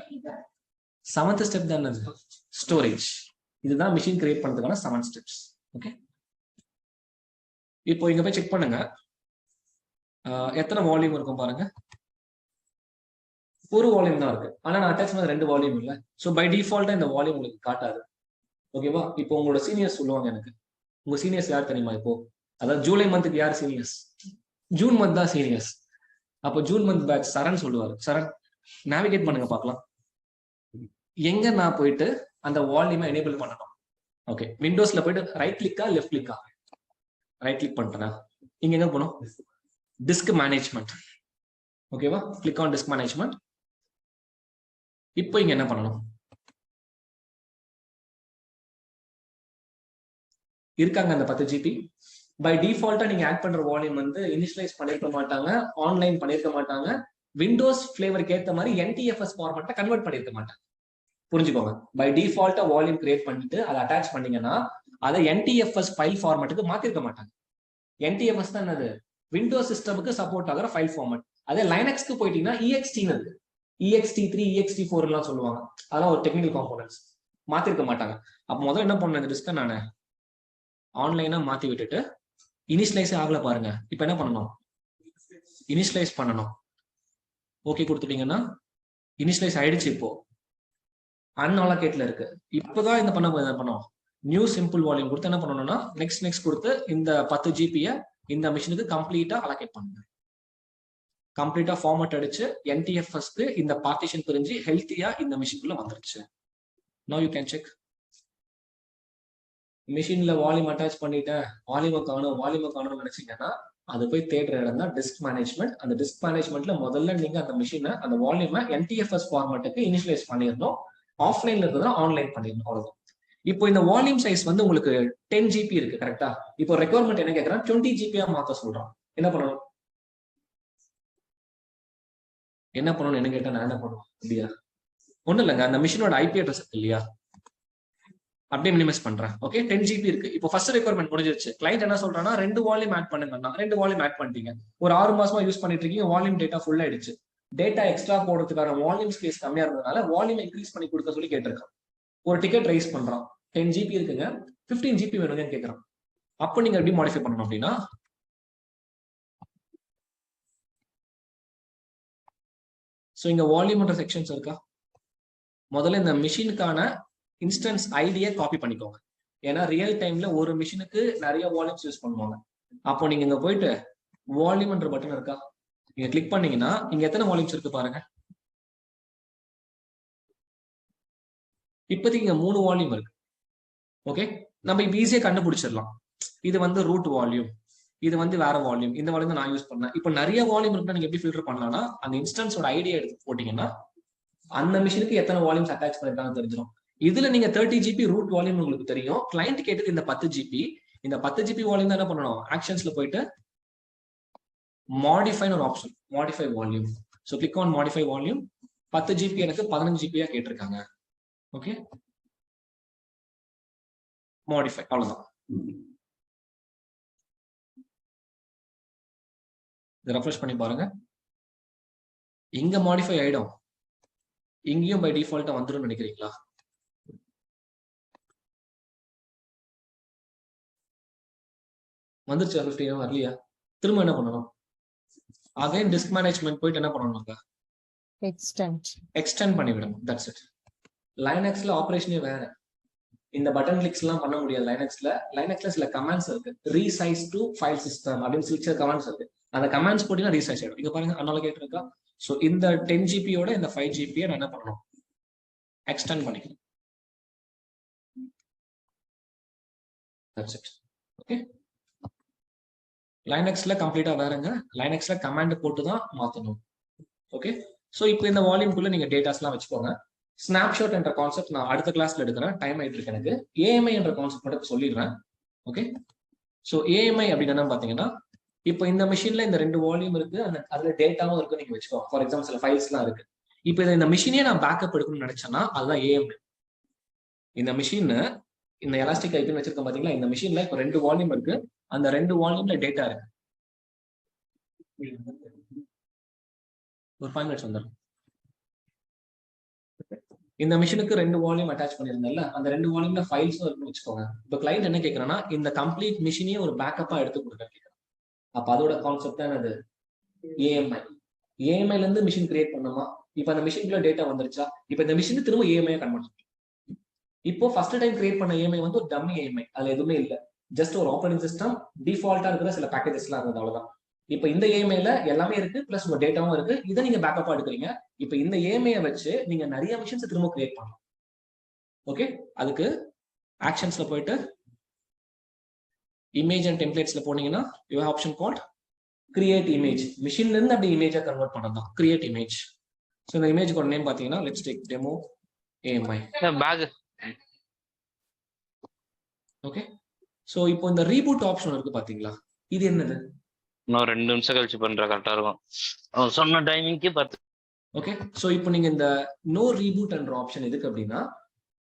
Seventh step then storage. இதுதான் machine create பண்றதுக்கான 7 steps. Okay, இப்போ இங்க போய் check பண்ணுங்க, எத்தனை volume இருக்கும் பாருங்க. ஒரு வால்யூம் தான் இருக்கு, ஆனா நான் அட்டாச் பண்ண 2 வால்யூம் இல்ல. சோ பை டிஃபால்ட்டா இந்த வால்யூம் உங்களுக்கு காட்டாது. ஓகேவா? இப்போ உங்களோட சீனியர்ஸ் சொல்லுவாங்க, எனக்கு உங்க சீனியர்ஸ் யார் தெரியுமா? இப்போ அதாவது ஜூலை மந்த்துக்கு யார் சீனியர்ஸ்? ஜூன் மந்த் தான் சீனியர்ஸ். அப்போ ஜூன் மந்த் பேட்ச் சரண் சொல்லுவாரு. சரண் நேவிகேட் பண்ணுங்க பார்க்கலாம், எங்க நான் போயிட்டு அந்த வால்யூமை எனேபிள் பண்ணணும். ஓகே, விண்டோஸ்ல போயிட்டு ரைட் கிளிக்கா லெஃப்ட் கிளிக்கா? ரைட் கிளிக் பண்ணிட்டேனா? இங்க எங்க போனோம்? Disk management. ஓகேவா? Click on disk management. இப்போ இங்க என்ன பண்ணணும்? இருக்காங்க அந்த 10 GB. பை டிஃபால்ட்டா நீங்க ஆட் பண்ற வால்யூம் வந்து இனிஷியலைஸ் பண்ணிருக்க மாட்டாங்க, ஆன்லைன் பண்ணிருக்க மாட்டாங்க, விண்டோஸ் ஃபிளேவருக்கு ஏத்த மாதிரி NTFS ஃபார்மேட்டை கன்வெர்ட் பண்ணிருக்க மாட்டாங்க. புரிஞ்சுக்கோங்க, பை டிஃபால்ட்டா வால்யூம் கிரியேட் பண்ணிட்டு அதை அட்டாச் பண்ணீங்கன்னா அதை NTFS ஃபைல் ஃபார்மேட்டுக்கு மாத்திருக்க மாட்டாங்க. NTFS தான் என்னது? விண்டோஸ் சிஸ்டமுக்கு சப்போர்ட் ஆகிற ஃபைல் ஃபார்மட். அதே லைனக்ஸ்க்கு போயிட்டீங்கன்னா EXT இருக்கு, EXT3 EXT4 எல்லாம் சொல்லுவாங்க, அதெல்லாம் ஒரு டெக்னிக்கல் காம்போனன்ட்ஸ், மாத்திருக்க மாட்டாங்க. அப்ப முதல்ல என்ன பண்ணேன், இந்த டிஸ்கை நான் ஆன்லைனா மாத்தி விட்டுட்டு இனிஷியலைஸ் ஆகல பாருங்க. இப்ப என்ன பண்ணணும்? இனிஷியலைஸ் பண்ணணும். ஓகே கொடுத்துட்டீங்கன்னா இனிஷியலைஸ் ஆயிடுச்சு. இப்போ அன்அலோகேட்ல இருக்கு. இப்பதான் இந்த பண்ணோம் நியூ சிம்பிள் வால்யூம் கொடுத்து என்ன பண்ணணும்னா நெக்ஸ்ட் கொடுத்து இந்த 10 GB இந்த மிஷினுக்கு கம்ப்ளீட்டா அலோகேட் பண்ணுங்க. கம்ப்ளீட்டா ஃபார்மட் அடிச்சு NTFSக்கு இந்த பார்ட்டிஷன் பிரிஞ்சு ஹெல்த்தியா இந்த மிஷினுக்குள்ள வந்துருச்சு. நவ யூ கேன் செக். மிஷின்ல வால்யூம் அட்டாச் பண்ணிட்டேன், வால்யூமை காணும் நினைச்சீங்கன்னா அது போய் தேடுற இடம் தான் டிஸ்க் மேனேஜ்மெண்ட். அந்த டிஸ்க் மேனேஜ்மெண்ட்ல முதல்ல நீங்க அந்த மிஷினை அந்த வால்யூமை NTFS ஃபார்மட்டுக்கு இனிஷியலைஸ் பண்ணிடணும். ஆஃப்லைன்ல இருக்கிறதா ஆன்லைன் பண்ணிடணும், அவ்வளவுதான். இப்போ இந்த வால்யூம் சைஸ் வந்து உங்களுக்கு 10 GB இருக்கு, கரெக்டா? இப்போ ரெக்யர்மெண்ட் என்ன கேட்கறான்? 20 GB மாத்த சொல்றான். என்ன பண்ணணும் என்ன கேட்டா நான் என்ன பண்ணுவோம்? இல்லையா ஒண்ணும் இல்லைங்க, அந்த மிஷினோட IP அட்ரஸ் இருக்கு இல்லையா, அப்படியே மினிமைஸ் பண்றேன். ஓகே, 10 GB இருக்கு. இப்போ ஃபர்ஸ்ட் ரெக்யர்மெண்ட் முடிஞ்சிருச்சு. கிளைண்ட் என்ன சொல்றான்னா 2 வால்யூம் ஆட் பண்ணுங்கன்னா 2 வால்யூம் ஆட் பண்ணிட்டீங்க. ஒரு 6 மாசமா யூஸ் பண்ணிட்டு இருக்கீங்க, வால்யூம் டேட்டா ஃபுல் ஆயிடுச்சு. டேட்டா எக்ஸ்ட்ரா போடுறதுக்கான வால்யூம் ஸ்பேஸ் கம்மியா இருந்ததுனால வால்யூம் இன்க்ரீஸ் பண்ணி கொடுக்க சொல்லி கேட்டிருக்கான். ஒரு டிக்கெட் ரைஸ் பண்றான், 10 GB இருக்குங்க, 15 GB வேணுங்கன்னு கேட்கறான். அப்ப நீங்க எப்படி மாடிஃபை பண்ணணும் அப்படின்னா, சோ இங்க வால்யூம்ன்ற செக்ஷன்ஸ் இருக்கா, முதல்ல இந்த மிஷினுக்கான இன்ஸ்டன்ஸ் ஐடியை காப்பி பண்ணிக்கோங்க. ஏன்னா ரியல் டைம்ல ஒரு மிஷினுக்கு நிறைய வால்யூம்ஸ் யூஸ் பண்ணுவாங்க. அப்போ நீங்க இங்க போயிட்டு வால்யூம்ன்ற பட்டன் இருக்கா, நீங்க கிளிக் பண்ணீங்கன்னா இங்க எத்தனை வால்யூம்ஸ் இருக்கு பாருங்க. இப்போதைக்கு இங்க 3 வால்யூம் இருக்கு. ஓகே, நம்ம இப்ப ஈஸியா கண்டுபிடிச்சிடலாம். இது வந்து ரூட் வால்யூம், இது வந்து வேற வால்யூம், இந்த வால்யூம் தான் நான் யூஸ் பண்ணேன். இப்போ நிறைய வால்யூம் இருக்குன்னா நீங்க எப்படி ஃபில்டர் பண்ணலாம்னா அந்த இன்ஸ்டன்ஸோட ஐடியா எடுத்து போட்டீங்கன்னா அந்த மிஷினுக்கு எத்தனை வால்யூம்ஸ் அட்டாச் பண்ணிருக்காங்கன்னு தெரிஞ்சிடும். இதுல நீங்க 30 GB ரூட் வால்யூம் உங்களுக்கு தெரியும். கிளைண்ட் கேட்டது இந்த 10 GB. இந்த 10 GB வால்யூம் தான் என்ன பண்ணணும், ஆக்ஷன்ஸ்ல போயிட்டு மாடிஃபைன்னு ஒரு option, modify volume. So click on modify volume. 10 GB எனக்கு 15 GB கேட்டிருக்காங்க. ஓகே, மாடிஃபை, அவ்வளவுதான். ரெஃப்ரெஷ் பண்ணி பாருங்க, இங்க மாடிஃபை ஆயிடும், இங்கேயும் பை டிஃபால்ட்டா வந்துடும் நினைக்கிறீங்களா? வந்துருச்சு 15 வரலையா? திரும்ப என்ன பண்ணணும், அகைன் டிஸ்க் மேனேஜ்மெண்ட் போயிட்டு என்ன பண்ணணும், எக்ஸ்டெண்ட் பண்ணி விடணும். That's it. லைனக்ஸ்ல ஆபரேஷனே வேற. இந்த பட்டன் கிளிக்ஸ் எல்லாம் பண்ண முடியாது லைனக்ஸ்ல சில கமாண்ட்ஸ் இருக்கு. ரீசைஸ் டு ஃபைல் சிஸ்டம் அப்படின்னு சில கமாண்ட்ஸ் இருக்கு. அந்த கமாண்ட்ஸ் போட்டீங்கன்னா ரீசைஸ் ஆயிடும். இங்க பாருங்க அன்அலோகேட் இருக்கா. ஸோ இந்த 10 GB இந்த 5 GB நான் என்ன பண்ணணும், எக்ஸ்டெண்ட் பண்ணிக்கணும். ஓகே, லைனக்ஸ்ல கம்ப்ளீட்டா வேறங்க. லைனக்ஸ்ல கமாண்ட் போட்டு தான் மாத்தணும். ஓகே, ஸோ இப்போ இந்த வால்யூம்குள்ள நீங்க டேட்டாஸ்லாம் வச்சுக்கோங்க. ஸ்னாப்ஷாட் என்ற கான்செப்ட் நான் அடுத்த கிளாஸ்ல எடுக்கிறேன், டைம் ஆயிட்டு இருக்கு எனக்கு. ஏஎம்ஐ என்ற கான்செப்ட் மட்டும் சொல்லிடுறேன். ஓகே, ஸோ ஏஎம்ஐ அப்படின்னா பாத்தீங்கன்னா இப்போ இந்த மிஷின்ல இந்த 2 வால்யூம் இருக்கு, அதுல டேட்டாவும் இருக்கு நீங்க வச்சுக்கோங்க. ஃபார் எக்ஸாம்பிள் சில ஃபைல்ஸ்லாம் இருக்கு. இப்போ இந்த மிஷினே நான் பேக்கப் எடுக்கணும்னு நினைச்சேன்னா அதுதான் ஏஎம்ஐ. இந்த மிஷின் இந்த எலாஸ்டிக் ஐபின்னு வச்சிருக்கேன் பாத்தீங்களா, இந்த மிஷின்ல இப்போ 2 வால்யூம் இருக்கு, அந்த 2 வால்யூம்ல டேட்டா இருக்கு. ஒரு 5 minutes வந்துடும். இந்த மிஷினுக்கு 2 வால்யூம் அட்டாச் பண்ணிருந்தேன்ல, அந்த 2 வால்யூம்ல ஃபைல்ஸும் இருக்குன்னு வச்சுக்கோங்க. இப்போ கிளைண்ட் என்ன கேட்கறேன்னா இந்த கம்ப்ளீட் மிஷினையும் ஒரு பேக்கப்பா எடுத்து கொடுக்க கேட்கறேன். அப்ப அதோட கான்செப்ட் தான் அது ஏஎம்ஐ. ஏஎம்ஐல இருந்து மிஷின் கிரியேட் பண்ணோமா, இப்போ அந்த மிஷினுக்குள்ள டேட்டா வந்துருச்சா, இப்போ இந்த மிஷின் திரும்ப ஏஎம்ஐ கன்வெர்ட். இப்போ ஃபர்ஸ்ட் டைம் கிரியேட் பண்ண ஏஎம்ஐ வந்து ஒரு டம்மி ஏஎம்ஐ, அதுல எதுவுமே இல்லை, ஜஸ்ட் ஒரு ஆப்பரேட்டிங் சிஸ்டம் டிஃபால்ட்டா இருக்கிற சில பேக்கேஜஸ் எல்லாம் இருந்தது, அவ்வளவுதான். இப்போ இந்த ஏஎம்ஐல எல்லாமே இருக்கு, பிளஸ் உங்க டேட்டாவும் இருக்கு. இதை நீங்க பேக்கப்பா எடுக்கிறீங்க. இப்போ இந்த ஏஎம்ஐயை வச்சு நீங்க நிறைய மிஷின்ஸ் திரும்ப கிரியேட் பண்ணலாம். ஓகே, அதுக்கு ஆக்ஷன்ஸ்ல போயிட்டு இமேஜ் அண்ட் டெம்ப்ளேட்ஸ்ல போனீங்கன்னா you have option called create image. மிஷின்ல இருந்து அப்படி இமேஜா கன்வெர்ட் பண்ணலாம், கிரியேட் இமேஜ். ஸோ இந்த இமேஜ்க்கு ஒரு நேம் பாத்தீங்கன்னா let's take demo AMI. Okay, so இப்போ இந்த ரீபூட் ஆப்ஷன் இருக்கு பாத்தீங்களா, இது என்னது? இன்னும் 2 நிமிஷம் கழிச்சு பண்ற கரெக்டா இருக்கும், சொன்ன டைமிங்க்கு 10. ஓகே, ஸோ இப்போ நீங்க இந்த நோ ரீபூட் என்ற ஆப்ஷன் எதுக்கு அப்படின்னா,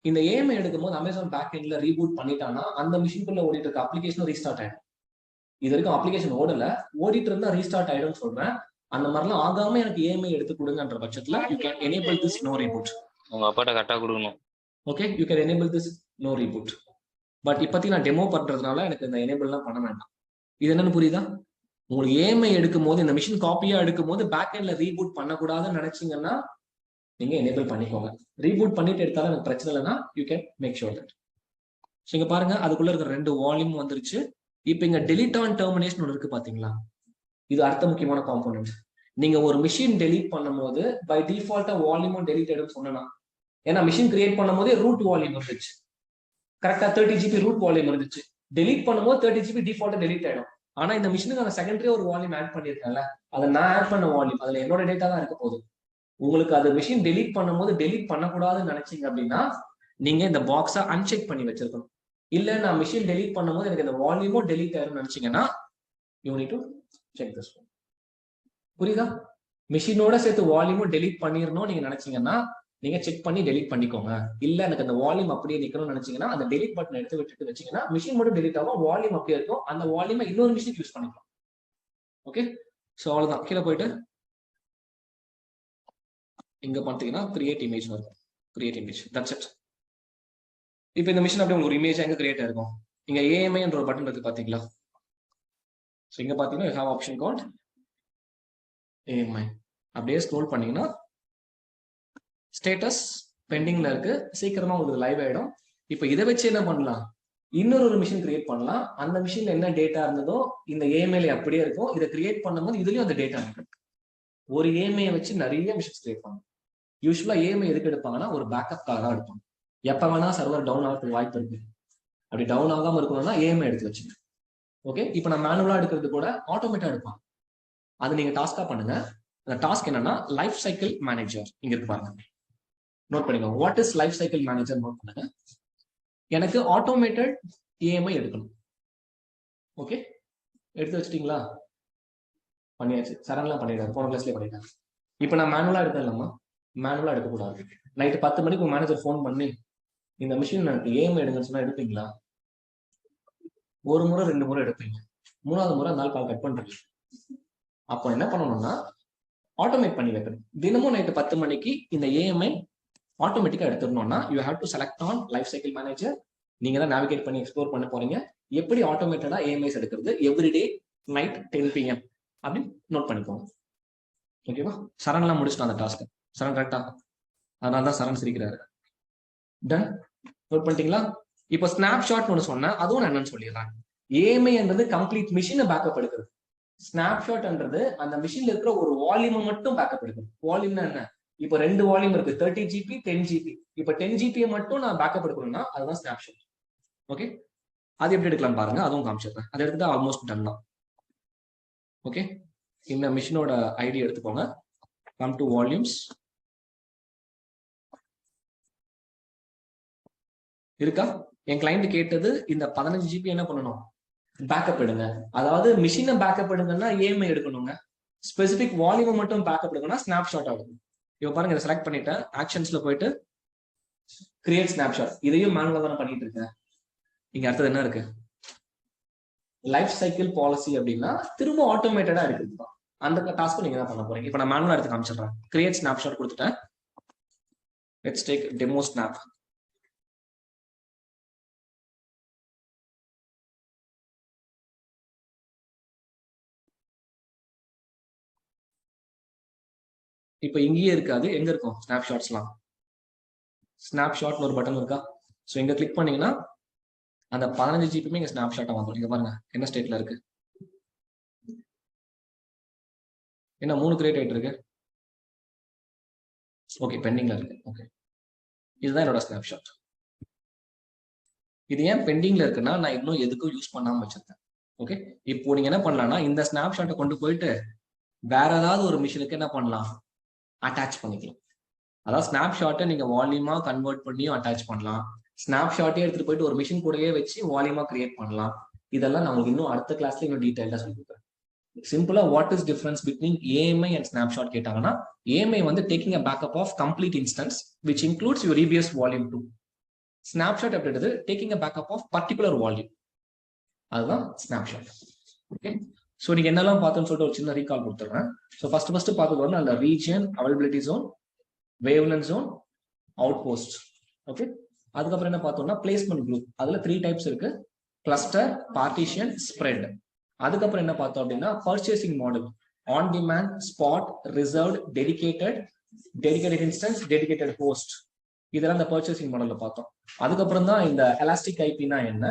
இந்த ஏஎம்ஐ எடுக்கும் போது அமேசான் பேக் எண்ட்ல ரீபூட் பண்ணிட்டானா அந்த மிஷின்குள்ள ஓடிட்டு இருக்க அப்ளிகேஷன் ரீஸ்டார்ட் ஆயிடும். இது வரைக்கும் அப்ளிகேஷன் ஓடல, ஓடிட்டு இருந்தா ரீஸ்டார்ட் ஆயிடும்னு சொல்றேன். அந்த மாதிரிலாம் ஆகாம எனக்கு ஏஎம்ஐ எடுத்து கொடுங்கன்ற பட்சத்துல you can enable this no reboot. உங்க அப்பாட்ட கரெக்டா கொடுக்கணும். Okay, you can enable this no reboot. But இப்பத்தி நான் டெமோ பண்றதுனால எனக்கு இந்த எனேபிள்லாம் பண்ண வேண்டாம். இது என்னன்னு புரியுதா? உங்களுக்கு ஏஎம்ஐ எடுக்கும் போது இந்த மிஷின் காப்பியா எடுக்கும் போது பேக் எண்ட்ல ரீபூட் பண்ணக்கூடாதுன்னு நினைச்சீங்கன்னா நீங்க எனேபிள் பண்ணிக்கோங்க. ரீபூட் பண்ணிட்டு எடுத்தாலும் எனக்கு பிரச்சனை இல்லைன்னா you can make sure that. So இங்க பாருங்க அதுக்குள்ள இருக்கிற 2 வால்யூம் வந்துருச்சு. இப்போ இங்க டெலிட் ஆன் டெர்மினேஷன் ஒன்று இருக்கு பாத்தீங்களா, இது அடுத்த முக்கியமான காம்போனன்ட். நீங்க ஒரு மிஷின் டெலீட் பண்ணும் போது பை டிஃபால்ட்டா வால்யூமும் டெலிட் ஆயிடும் சொன்னா, ஏன்னா மிஷின் கிரியேட் பண்ணும் போதே ரூட் வால்யூம் இருந்துச்சு, கரெக்டா 30 GB ரூட் வால்யூம் இருந்துச்சு. டெலிட் பண்ணும்போது 30 GB டிஃபால்ட்டா டெலிட் ஆயிடும். ஆனா இந்த மிஷினுக்கு அந்த செகண்டரி ஒரு வால்யூம் ஆட் பண்ணிருக்கேன்ல, அதை நான் ஆட் பண்ண வால்யூம், அதுல என்னோட டேட்டா தான் இருக்க போகுது. உங்களுக்கு அது மிஷின் டெலீட் பண்ணும்போது டெலீட் பண்ணக்கூடாதுன்னு நினைச்சீங்க அப்படின்னா நீங்க இந்த பாக்ஸை அன்செக் பண்ணி வச்சிருக்கணும். இல்ல நான் மிஷின் டெலீட் பண்ணும்போது எனக்கு இந்த வால்யூமும் டெலீட் ஆயிரும்னு நினைச்சீங்கன்னா you need to check this. புரியுதா? மிஷினோட சேர்த்து வால்யூமும் டெலீட் பண்ணிடணும் நீங்க நினைச்சீங்கன்னா நீங்க செக் பண்ணி டெலீட் பண்ணிக்கோங்க. இல்ல எனக்கு அந்த வால்யூம் அப்படியே நிக்கணும்னு நினைச்சீங்கன்னா அந்த டெலீட் பட்டன் எடுத்து விட்டுட்டு வச்சீங்கன்னா மிஷின் மட்டும் டெலீட் ஆகும், வால்யூம் அப்படியே இருக்கும். அந்த வால்யூமை இன்னொரு மிஷின் யூஸ் பண்ணிக்கலாம். ஓகே, ஸோ அவ்வளவுதான். கீழே போயிட்டு இங்க பாத்தீங்கன்னா கிரியேட் இமேஜ் இருக்கும், கிரியேட் இமேஜ், தட்ஸ் இட். இப்போ இந்த மிஷின் அப்படியே உங்களுக்கு இமேஜ் எங்க கிரியேட் ஆயிருக்கும், இங்க ஏஎம்ஐ என்ற ஒரு பட்டன் இருக்கு பாத்தீங்களா. ஸோ இங்க பாத்தீங்கன்னா you have option called AMI. அப்படியே ஸ்க்ரோல் பண்ணீங்கன்னா ஸ்டேட்டஸ் பெண்டிங்ல இருக்கு, சீக்கிரமா உங்களுக்கு லைவ் ஆயிடும். இப்போ இதை வச்சு என்ன பண்ணலாம், இன்னொரு மிஷின் கிரியேட் பண்ணலாம். அந்த மிஷின்ல என்ன டேட்டா இருந்ததோ இந்த ஏஎம்ஐல அப்படியே இருக்கும். இதை கிரியேட் பண்ணும்போது இதுலயும் அந்த டேட்டா இருக்கு. ஒரு ஏஎம்ஐ வச்சு நிறைய மிஷின்ஸ் கிரியேட் பண்ணும். யூஸ்வலா ஏஎம்ஐ எதுக்கு எடுப்பாங்கன்னா ஒரு பேக்கப் காரா எடுப்பாங்க. எப்ப வேணா சர்வர் டவுன் ஆகிறதுக்கு வாய்ப்பு இருக்கு. அப்படி டவுன் ஆகாம இருக்கணும்னா ஏஎம்ஐ எடுத்து வச்சுங்க. ஓகே, இப்போ நான் மேனுவலா எடுக்கிறது கூட ஆட்டோமேட்டா எடுப்பாங்க. அது நீங்க டாஸ்கா பண்ணுங்க. அந்த டாஸ்க் என்னன்னா லைஃப் சைக்கிள் மேனேஜர். இங்க இருக்கு பாருங்க, நோட் பண்ணிக்கோங்க. What is life cycle manager note பண்ணுங்க. எனக்கு ஆட்டோமேட்டட் ஏஎம்ஐ எடுக்கணும். ஓகே, எடுத்து வச்சிட்டீங்களா? பண்ணியாச்சு. சரண்லாம் பண்ணிடுறாரு, போன கிளாஸ்லேயே பண்ணிட்டாரு. இப்போ நான் மேனுவலா எடுத்தேன் இல்லம்மா, மேனுவலா எடுக்கக்கூடாது. நைட்டு 10 மணிக்கு உங்க மேனேஜர் ஃபோன் பண்ணி இந்த மிஷின் எனக்கு ஏஎம்ஐ எடுங்கன்னு சொன்னா எடுப்பீங்களா? ஒரு முறை 2 முறை எடுப்பீங்க, 3வது முறை அந்த கால் கட் பண்றீங்க. அப்போ என்ன பண்ணணும்னா ஆட்டோமேட் பண்ணி வைக்கணும். தினமும் நைட்டு 10 மணிக்கு இந்த ஏஎம்ஐ ஆட்டோமேட்டிக்கா எடுத்துடணும்னா you have to select on life cycle manager. நீங்க தான் நேவிகேட் பண்ணி எக்ஸ்ப்ளோர் பண்ண போறீங்க. எப்படி ஆட்டோமேட்டடா ஏஎம்ஐஸ் எடுக்கிறது எவ்ரிடே நைட் 10 PM அப்படின்னு நோட் பண்ணிக்கோங்க. ஓகேவா? சரண்லாம் முடிச்சுட்டோம் அந்த டாஸ்க். சரண் கரெக்டா? அதனால தான் சரண் சிரிக்கிறாரு. டன், நோட் பண்ணிட்டீங்களா? இப்போ ஸ்னாப்ஷாட் ஒன்று சொன்னேன், அதுவும் நான் என்னன்னு சொல்லிடுறேன். ஏஎம்ஐன்றது கம்ப்ளீட் மிஷினை பேக்கப் எடுக்கிறது. ஸ்னாப்ஷாட்ன்றது அந்த மிஷின்ல இருக்கிற ஒரு வால்யூமை மட்டும் பேக்கப் எடுக்கணும். வால்யூம்னா என்ன? இப்போ 2 வால்யூம் இருக்கு, 30 GB 10 GB. இப்போ 10 GB மட்டும் நான் பேக்கப் எடுக்கணும்னா அதுதான் ஸ்னாப்ஷாட். ஓகே, அது எப்படி எடுக்கலாம் பாருங்க, அதுவும் காமிச்சிடுறேன். அதை எடுத்துட்டு ஆல்மோஸ்ட் டன் தான். ஓகே, இந்த மிஷினோட ஐடி எடுத்துக்கோங்க. Come to volumes. இருக்கா? என் கிளைண்ட் கேட்டது இந்த 15 GB என்ன பண்ணணும்? பேக்கப் எடுங்க. அதாவது மிஷினை பேக்கப் எடுங்கன்னா ஏஎம்ஐ எடுக்கணுங்க. ஸ்பெசிபிக் வால்யூமை மட்டும் பேக்கப் எடுக்கணும்னா ஸ்னாப்ஷாட் ஆகும். இப்போ பாருங்க, இதை செலக்ட் பண்ணிட்டேன். ஆக்ஷன்ஸ்ல போயிட்டு கிரியேட் ஸ்னாப்ஷாட். இதையும் மேனுவலா தான் பண்ணிட்டு இருக்கேன். இங்க அடுத்தது என்ன இருக்கு? லைஃப் சைக்கிள் பாலிசி அப்படின்னா திரும்ப ஆட்டோமேட்டடா இருக்குது தான். அந்த டாஸ்க்கு நீங்க தான் பண்ண போறீங்க. இப்போ நான் மேனுவலா எடுத்து காமிச்சிடுறேன். கிரியேட் ஸ்னாப்ஷாட் கொடுத்துட்டேன். Let's take demo snap. இப்போ இங்கேயே இருக்காது, எங்க இருக்கும் ஸ்னாப்ஷாட்ஸ்லாம்? ஸ்னாப்ஷாட்னு ஒரு பட்டன் இருக்கா? ஸோ இங்க கிளிக் பண்ணீங்கன்னா அந்த 15 GB இங்க ஸ்னாப்ஷாட்டா வந்துடும். இங்க பாருங்க என்ன ஸ்டேட்ல இருக்கு. என்ன 3 கிரியேட் ஆயிட்டு இருக்கு. ஓகே, பெண்டிங்ல இருக்கு. ஓகே, இதுதான் என்னோட ஸ்னாப்ஷாட். இது ஏன் பெண்டிங்ல இருக்குன்னா நான் இன்னும் எதுக்கும் யூஸ் பண்ணாம வச்சிருக்கேன். ஓகே, இப்போ நீங்க என்ன பண்ணலாம்னா இந்த ஸ்னாப்ஷாட்டை கொண்டு போயிட்டு வேற ஏதாவது ஒரு மிஷினுக்கு என்ன பண்ணலாம்? அட்டாச் பண்ணிக்கலாம். அதாவது ஸ்னாப்ஷாட்டை நீங்க வால்யூமா கன்வெர்ட் பண்ணியும் அட்டாச் பண்ணலாம். ஸ்னாப்ஷாட்டே எடுத்துட்டு போயிட்டு ஒரு மிஷின் கூடவே வச்சு வால்யூமா கிரியேட் பண்ணலாம். இதெல்லாம் நான் உங்களுக்கு இன்னும் அடுத்த கிளாஸ்ல இன்னும் டீடைல்டா சொல்லி கொடுக்குறேன். சிம்பிளா what is difference between AMI and snapshot கேட்டாங்கன்னா, ஏஎம்ஐ வந்து taking a backup of complete instance which includes your EBS volume 2. Snapshot அப்படின்றது taking a backup of particular volume. அதுதான் ஸ்னாப்ஷாட். ஓகே, ஸோ நீங்க என்னெல்லாம் பார்த்தோன்னு சொல்லிட்டு ஒரு சின்ன ரீகால் கொடுத்துறேன். ஸோ ஃபர்ஸ்ட் பார்த்தது வந்து அந்த region, availability zone, wavelength zone, out post. Okay, அதுக்கப்புறம் என்ன பார்த்தோம்னா பிளேஸ்மெண்ட் குரூப். அதுல 3 டைப்ஸ் இருக்கு: கிளஸ்டர், பார்ட்டிஷன், ஸ்ப்ரெட். அதுக்கப்புறம் என்ன பார்த்தோம் அப்படின்னா purchasing model: on demand, spot, reserved, dedicated instance, dedicated host. இதெல்லாம் இந்த பர்ச்சேசிங் மாடல்ல பார்த்தோம். அதுக்கப்புறம் தான் இந்த எலாஸ்டிக் ஐபினா என்ன,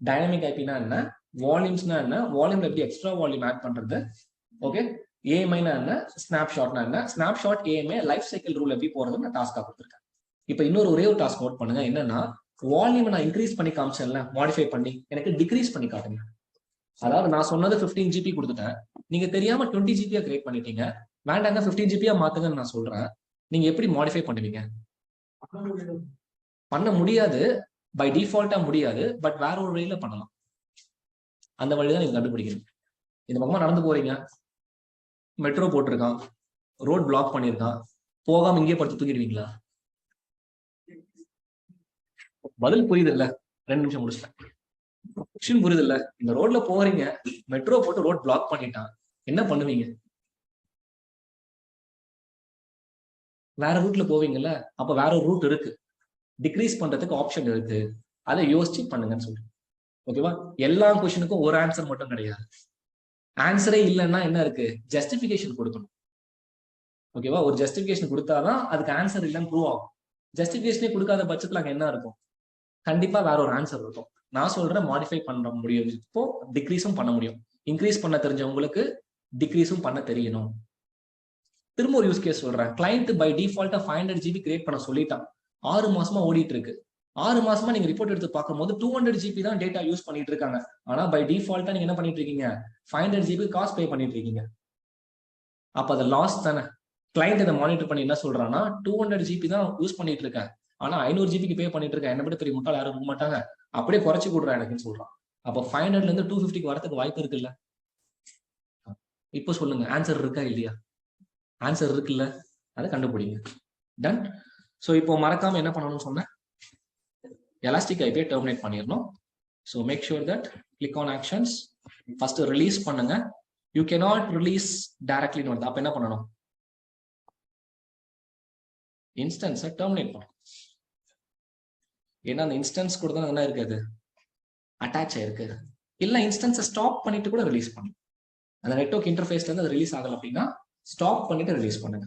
டைனமிக் ஐபினா என்ன, வால்யூம்ஸ்னா என்ன, வால்யூம்ல எப்படி எக்ஸ்ட்ரா வால்யூம் ஆட் பண்றது, ஓகே, ஏஎம்ஐனா என்ன, ஸ்னாப்ஷாட்னா என்ன, snapshot AMI life cycle rule எப்படி போறது நான் டாஸ்கா கொடுத்துருக்கேன். இப்போ இன்னொரு ஒரே ஒரு டாஸ்க் நோட் பண்ணுங்க. என்னன்னா வால்யூம் நான் இன்க்ரீஸ் பண்ணி காமிச்சேன்ல, மாடிஃபை பண்ணி எனக்கு டிக்ரீஸ் பண்ணி காட்டுங்க. அதாவது நான் சொன்னது 15 GB கொடுத்துட்டேன், நீங்க தெரியாம 20 GB கிரியேட் பண்ணிட்டீங்க. வேண்டாங்க 15 GB மாத்துங்கன்னு நான் சொல்றேன். நீங்க எப்படி மாடிஃபை பண்ணுவீங்க? பண்ண முடியாது, பை டிஃபால்ட்டா முடியாது. பட் வேற ஒரு வழியில பண்ணலாம். அந்த வழிதான் நீங்க கண்டுபிடிக்கணும். இந்த பக்கமா நடந்து போறீங்க, மெட்ரோ போட்டிருக்கான், ரோட் பிளாக் பண்ணிருக்கான், போகாம இங்கே படுத்து தூங்கிடுவீங்களா? பதில் புரியுது இல்ல? 2 நிமிஷம் முடிச்சிட்டேன். விஷயம் புரியுது இல்ல? இந்த ரோட்ல போறீங்க, மெட்ரோ போட்டு ரோட் பிளாக் பண்ணிட்டான், என்ன பண்ணுவீங்க? வேற ரூட்ல போவீங்கல்ல. அப்ப வேற ஒரு ரூட் இருக்கு, டிக்ரீஸ் பண்றதுக்கு ஆப்ஷன் இருக்கு, அதை யோசிச்சு பண்ணுங்கன்னு சொல்றேன். ஓகேவா? எல்லா கொஸ்டினுக்கும் ஒரு ஆன்சர் மட்டும் கிடையாது. ஆன்சரே இல்லைன்னா என்ன இருக்கு? ஜஸ்டிபிகேஷன் கொடுக்கணும். ஓகேவா? ஒரு ஜஸ்டிபிகேஷன் கொடுத்தாதான் அதுக்கு ஆன்சர் இல்லைன்னு ப்ரூவ் ஆகும். ஜஸ்டிபிகேஷனே கொடுக்காத பட்சத்துல அங்க என்ன இருக்கும்? கண்டிப்பா வேற ஒரு ஆன்சர் இருக்கும். நான் சொல்றேன் மாடிஃபை பண்ண முடியும், இப்போ டிக்ரீஸும் பண்ண முடியும். இன்க்ரீஸ் பண்ண தெரிஞ்சவங்களுக்கு டிக்ரீஸும் பண்ண தெரியணும். திரும்ப ஒரு யூஸ் கேஸ் சொல்றேன். கிளைண்ட் பை டிஃபால்ட்டா 500 GB கிரியேட் பண்ண சொல்லிட்டான். 6 மாசமா ஓடிட்டு இருக்கு. 6 மாசமா நீங்க ரிப்போர்ட் எடுத்து பார்க்கும்போது 200 GB தான் டேட்டா யூஸ் பண்ணிட்டு இருக்காங்க. ஆனா பை டிஃபால்ட்டா நீங்க என்ன பண்ணிட்டு இருக்கீங்க? 500 GB காஸ்ட் பே பண்ணிட்டு இருக்கீங்க. அப்ப அது லாஸ் தானே. கிளைண்ட் இதை மானிட்டர் பண்ணி என்ன சொல்றான்னா 200 GB தான் யூஸ் பண்ணிட்டு இருக்கேன், ஆனா 500 GB பே பண்ணிட்டு இருக்கேன், என்ன விட பெரிய முட்டாள் யாரும் இருக்க மாட்டாங்க, அப்படியே குறைச்சு கொடுறேன் எனக்குன்னு சொல்றான். அப்போ 500ல இருந்து 250 வரதுக்கு வாய்ப்பு இருக்குல்ல? இப்போ சொல்லுங்க, ஆன்சர் இருக்கா இல்லையா? ஆன்சர் இருக்குல்ல, அதை கண்டுபிடிங்க. டன். ஸோ இப்போ மறக்காம என்ன பண்ணணும்னு சொன்னேன், எலாஸ்டிக் ஐபியை டெர்மினேட் பண்ணிடணும். So make sure that click on actions, first release பண்ணுங்க. யூ கேனாட் ரிலீஸ் டைரக்ட்லின்னு வருது. அப்போ என்ன பண்ணணும்? இன்ஸ்டன்ஸை டெர்மினேட் பண்ணணும். ஏன்னா அந்த இன்ஸ்டன்ஸ் கூட தான் என்ன இருக்குது, அட்டாச் ஆயிருக்கு. இல்லை இன்ஸ்டன்ஸை ஸ்டாப் பண்ணிட்டு கூட ரிலீஸ் பண்ணணும். அந்த நெட்வொர்க் இன்டர்ஃபேஸ்ல இருந்து அது ரிலீஸ் ஆகல அப்படின்னா ஸ்டாப் பண்ணிட்டு ரிலீஸ் பண்ணுங்க.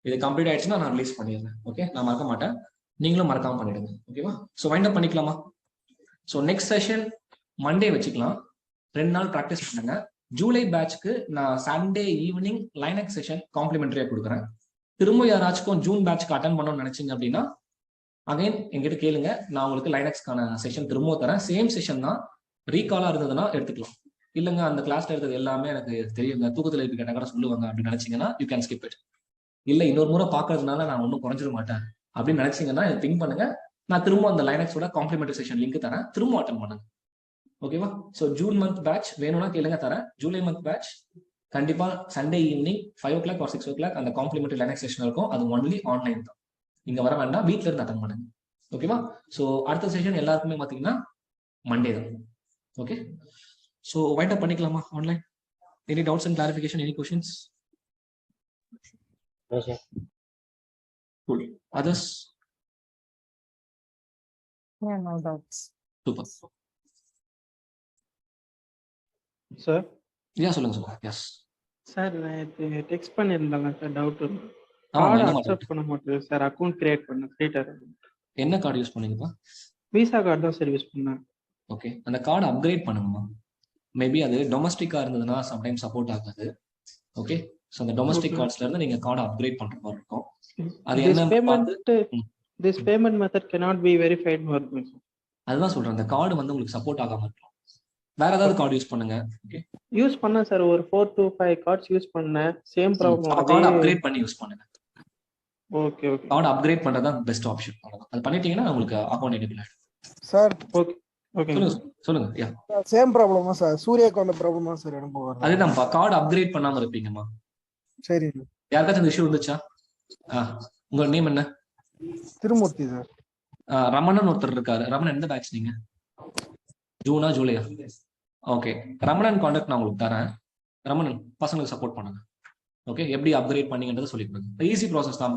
இது கம்ப்ளீட் ஆயிடுச்சுன்னா நான் ரிலீஸ் பண்ணிடுறேன். ஓகே, நான் மறக்க மாட்டேன், நீங்களும் மறக்காம பண்ணிடுங்க. ஓகேவா? ஸோ வைண்ட் அப் பண்ணிக்கலாமா? ஸோ நெக்ஸ்ட் செஷன் மண்டே வச்சுக்கலாம். 2 நாள் ப்ராக்டிஸ் பண்ணுங்க. ஜூலை பேட்ச்க்கு நான் சண்டே ஈவினிங் லைனக்ஸ் செஷன் காம்ப்ளிமெண்டரியா கொடுக்குறேன். திரும்ப யாராச்சும் ஜூன் பேட்ச்க்கு அட்டன் பண்ணணும்னு நினைச்சீங்க அப்படின்னா அகைன் எங்கிட்ட கேளுங்க, நான் உங்களுக்கு லைனக்ஸ்க்கான செஷன் திரும்ப தரேன். சேம் செஷன் தான், ரீகாலா இருந்ததுன்னா எடுத்துக்கலாம். இல்லைங்க அந்த கிளாஸ்ல எடுத்தது எல்லாமே எனக்கு தெரியுங்க, தூக்கத்தில் இருக்க கேட்டால் கூட சொல்லுவாங்க அப்படின்னு நினைச்சீங்கன்னா யூ கேன் ஸ்கிப் இட். இல்லை இன்னொரு முறை பார்க்கறதுனால நான் ஒன்றும் குறைஞ்சிட மாட்டேன் அப்படின்னு நினைச்சீங்கன்னா திங்க் பண்ணுங்க, நான் திரும்ப அந்த லைனக்ஸோட காம்ப்ளிமெண்டரி செஷன் லிங்க் தரேன், திரும்ப அட்டன் பண்ணுங்க. ஓகேவா? ஸோ ஜூன் மந்த் பேட்ச் வேணும்னா கேளுங்க தரேன். ஜூலை மந்த் பேட்ச் கண்டிப்பா Sunday evening 5 o'clock or 6 o'clock அந்த காம்ப்ளிமெண்டரி லைனக்ஸ் செஷன் இருக்கும். அது ஒன்லி ஆன்லைன் தான், இங்க வர வேண்டாம், வீட்ல இருந்து அட்டன் பண்ணுங்க. ஓகேவா? ஸோ அடுத்த செஷன் எல்லாருக்குமே பார்த்தீங்கன்னா மண்டே தான். ஓகே, ஸோ வைண்ட் அப் பண்ணிக்கலாமா online? Any doubts and clarification, any questions? Cool. Others? Yeah, no doubts. Super. Sir சொல்லுங்க. எஸ் சார், நான் டெக்ஸ்ட் பண்ணியிருந்தாங்க சார், டவுட் ஆமா, கார்டு என்ன அக்செப்ட் பண்ண மாட்டேங்குது சார். அக்கௌண்ட் கிரியேட் பண்ண ஸ்ட்ரீட்டர் என்ன கார்டு யூஸ் பண்ணீங்கப்பா? விசா கார்டு தான் சார் யூஸ் பண்ணேன். ஓகே, அந்த கார்டு அப்கிரேட் பண்ணுங்கம்மா. மேபி அது டொமஸ்டிக்கா இருந்ததுன்னா சம்டைம் சப்போர்ட் ஆகாது. ஓகே, ஸோ அந்த டொமஸ்டிக் கார்ட்ஸ்ல இருந்து நீங்க கார்டு அப்கிரேட் பண்ற மாதிரி இருக்கும். அது என்ன this payment method cannot be verified வருது சார். அதுதான் சொல்றேன், அந்த கார்டு வந்து உங்களுக்கு சப்போர்ட் ஆகாம இருக்கும். வேற ஏதாவது கார்டு யூஸ் பண்ணுங்க. ஓகே, யூஸ் பண்ணேன் சார், ஒரு 4 to 5 கார்ட்ஸ் யூஸ் பண்ணேன், சேம் ப்ராப்ளம். கார்டு அப்கிரேட் பண்ணி யூஸ் பண்ணுங்க. ஓகே ஓகே, கார்டு அப்கிரேட் பண்றது தான் பெஸ்ட் ஆப்ஷன். அது பண்ணிட்டீங்கன்னா உங்களுக்கு அக்கௌண்ட் எனேபிள் ஆயிடும். சார் ஓகே ஓகே சொல்லுங்க. யா, சேம் ப்ராப்ளமா சார்? சூர்யாக்கு அந்த ப்ராப்ளமா சார் எனக்கு வரும்? அதுதான்ப்பா, கார்டு அப்கிரேட் பண்ணாம இருப்பீங்கம்மா. சரி, யாருக்காச்சும் இந்த இஷ்யூ இருந்துச்சா? உங்க நேம் என்ன? திருமூர்த்தி சார். ரமணன் ஒருத்தர் இருக்காரு. ரமணன் எந்த பேட்ச் நீங்க? ஜூனா ஜூலையா? ஓகே, ரமணன் கான்டாக்ட் நான் உங்களுக்கு தரேன். ரமணன் பசங்களுக்கு சப்போர்ட் பண்ணுங்க. ஓகே, எப்படி அப்கிரேட் பண்ணீங்கன்றதை சொல்லி கொடுங்க. ஈஸி ப்ராசஸ் தான்.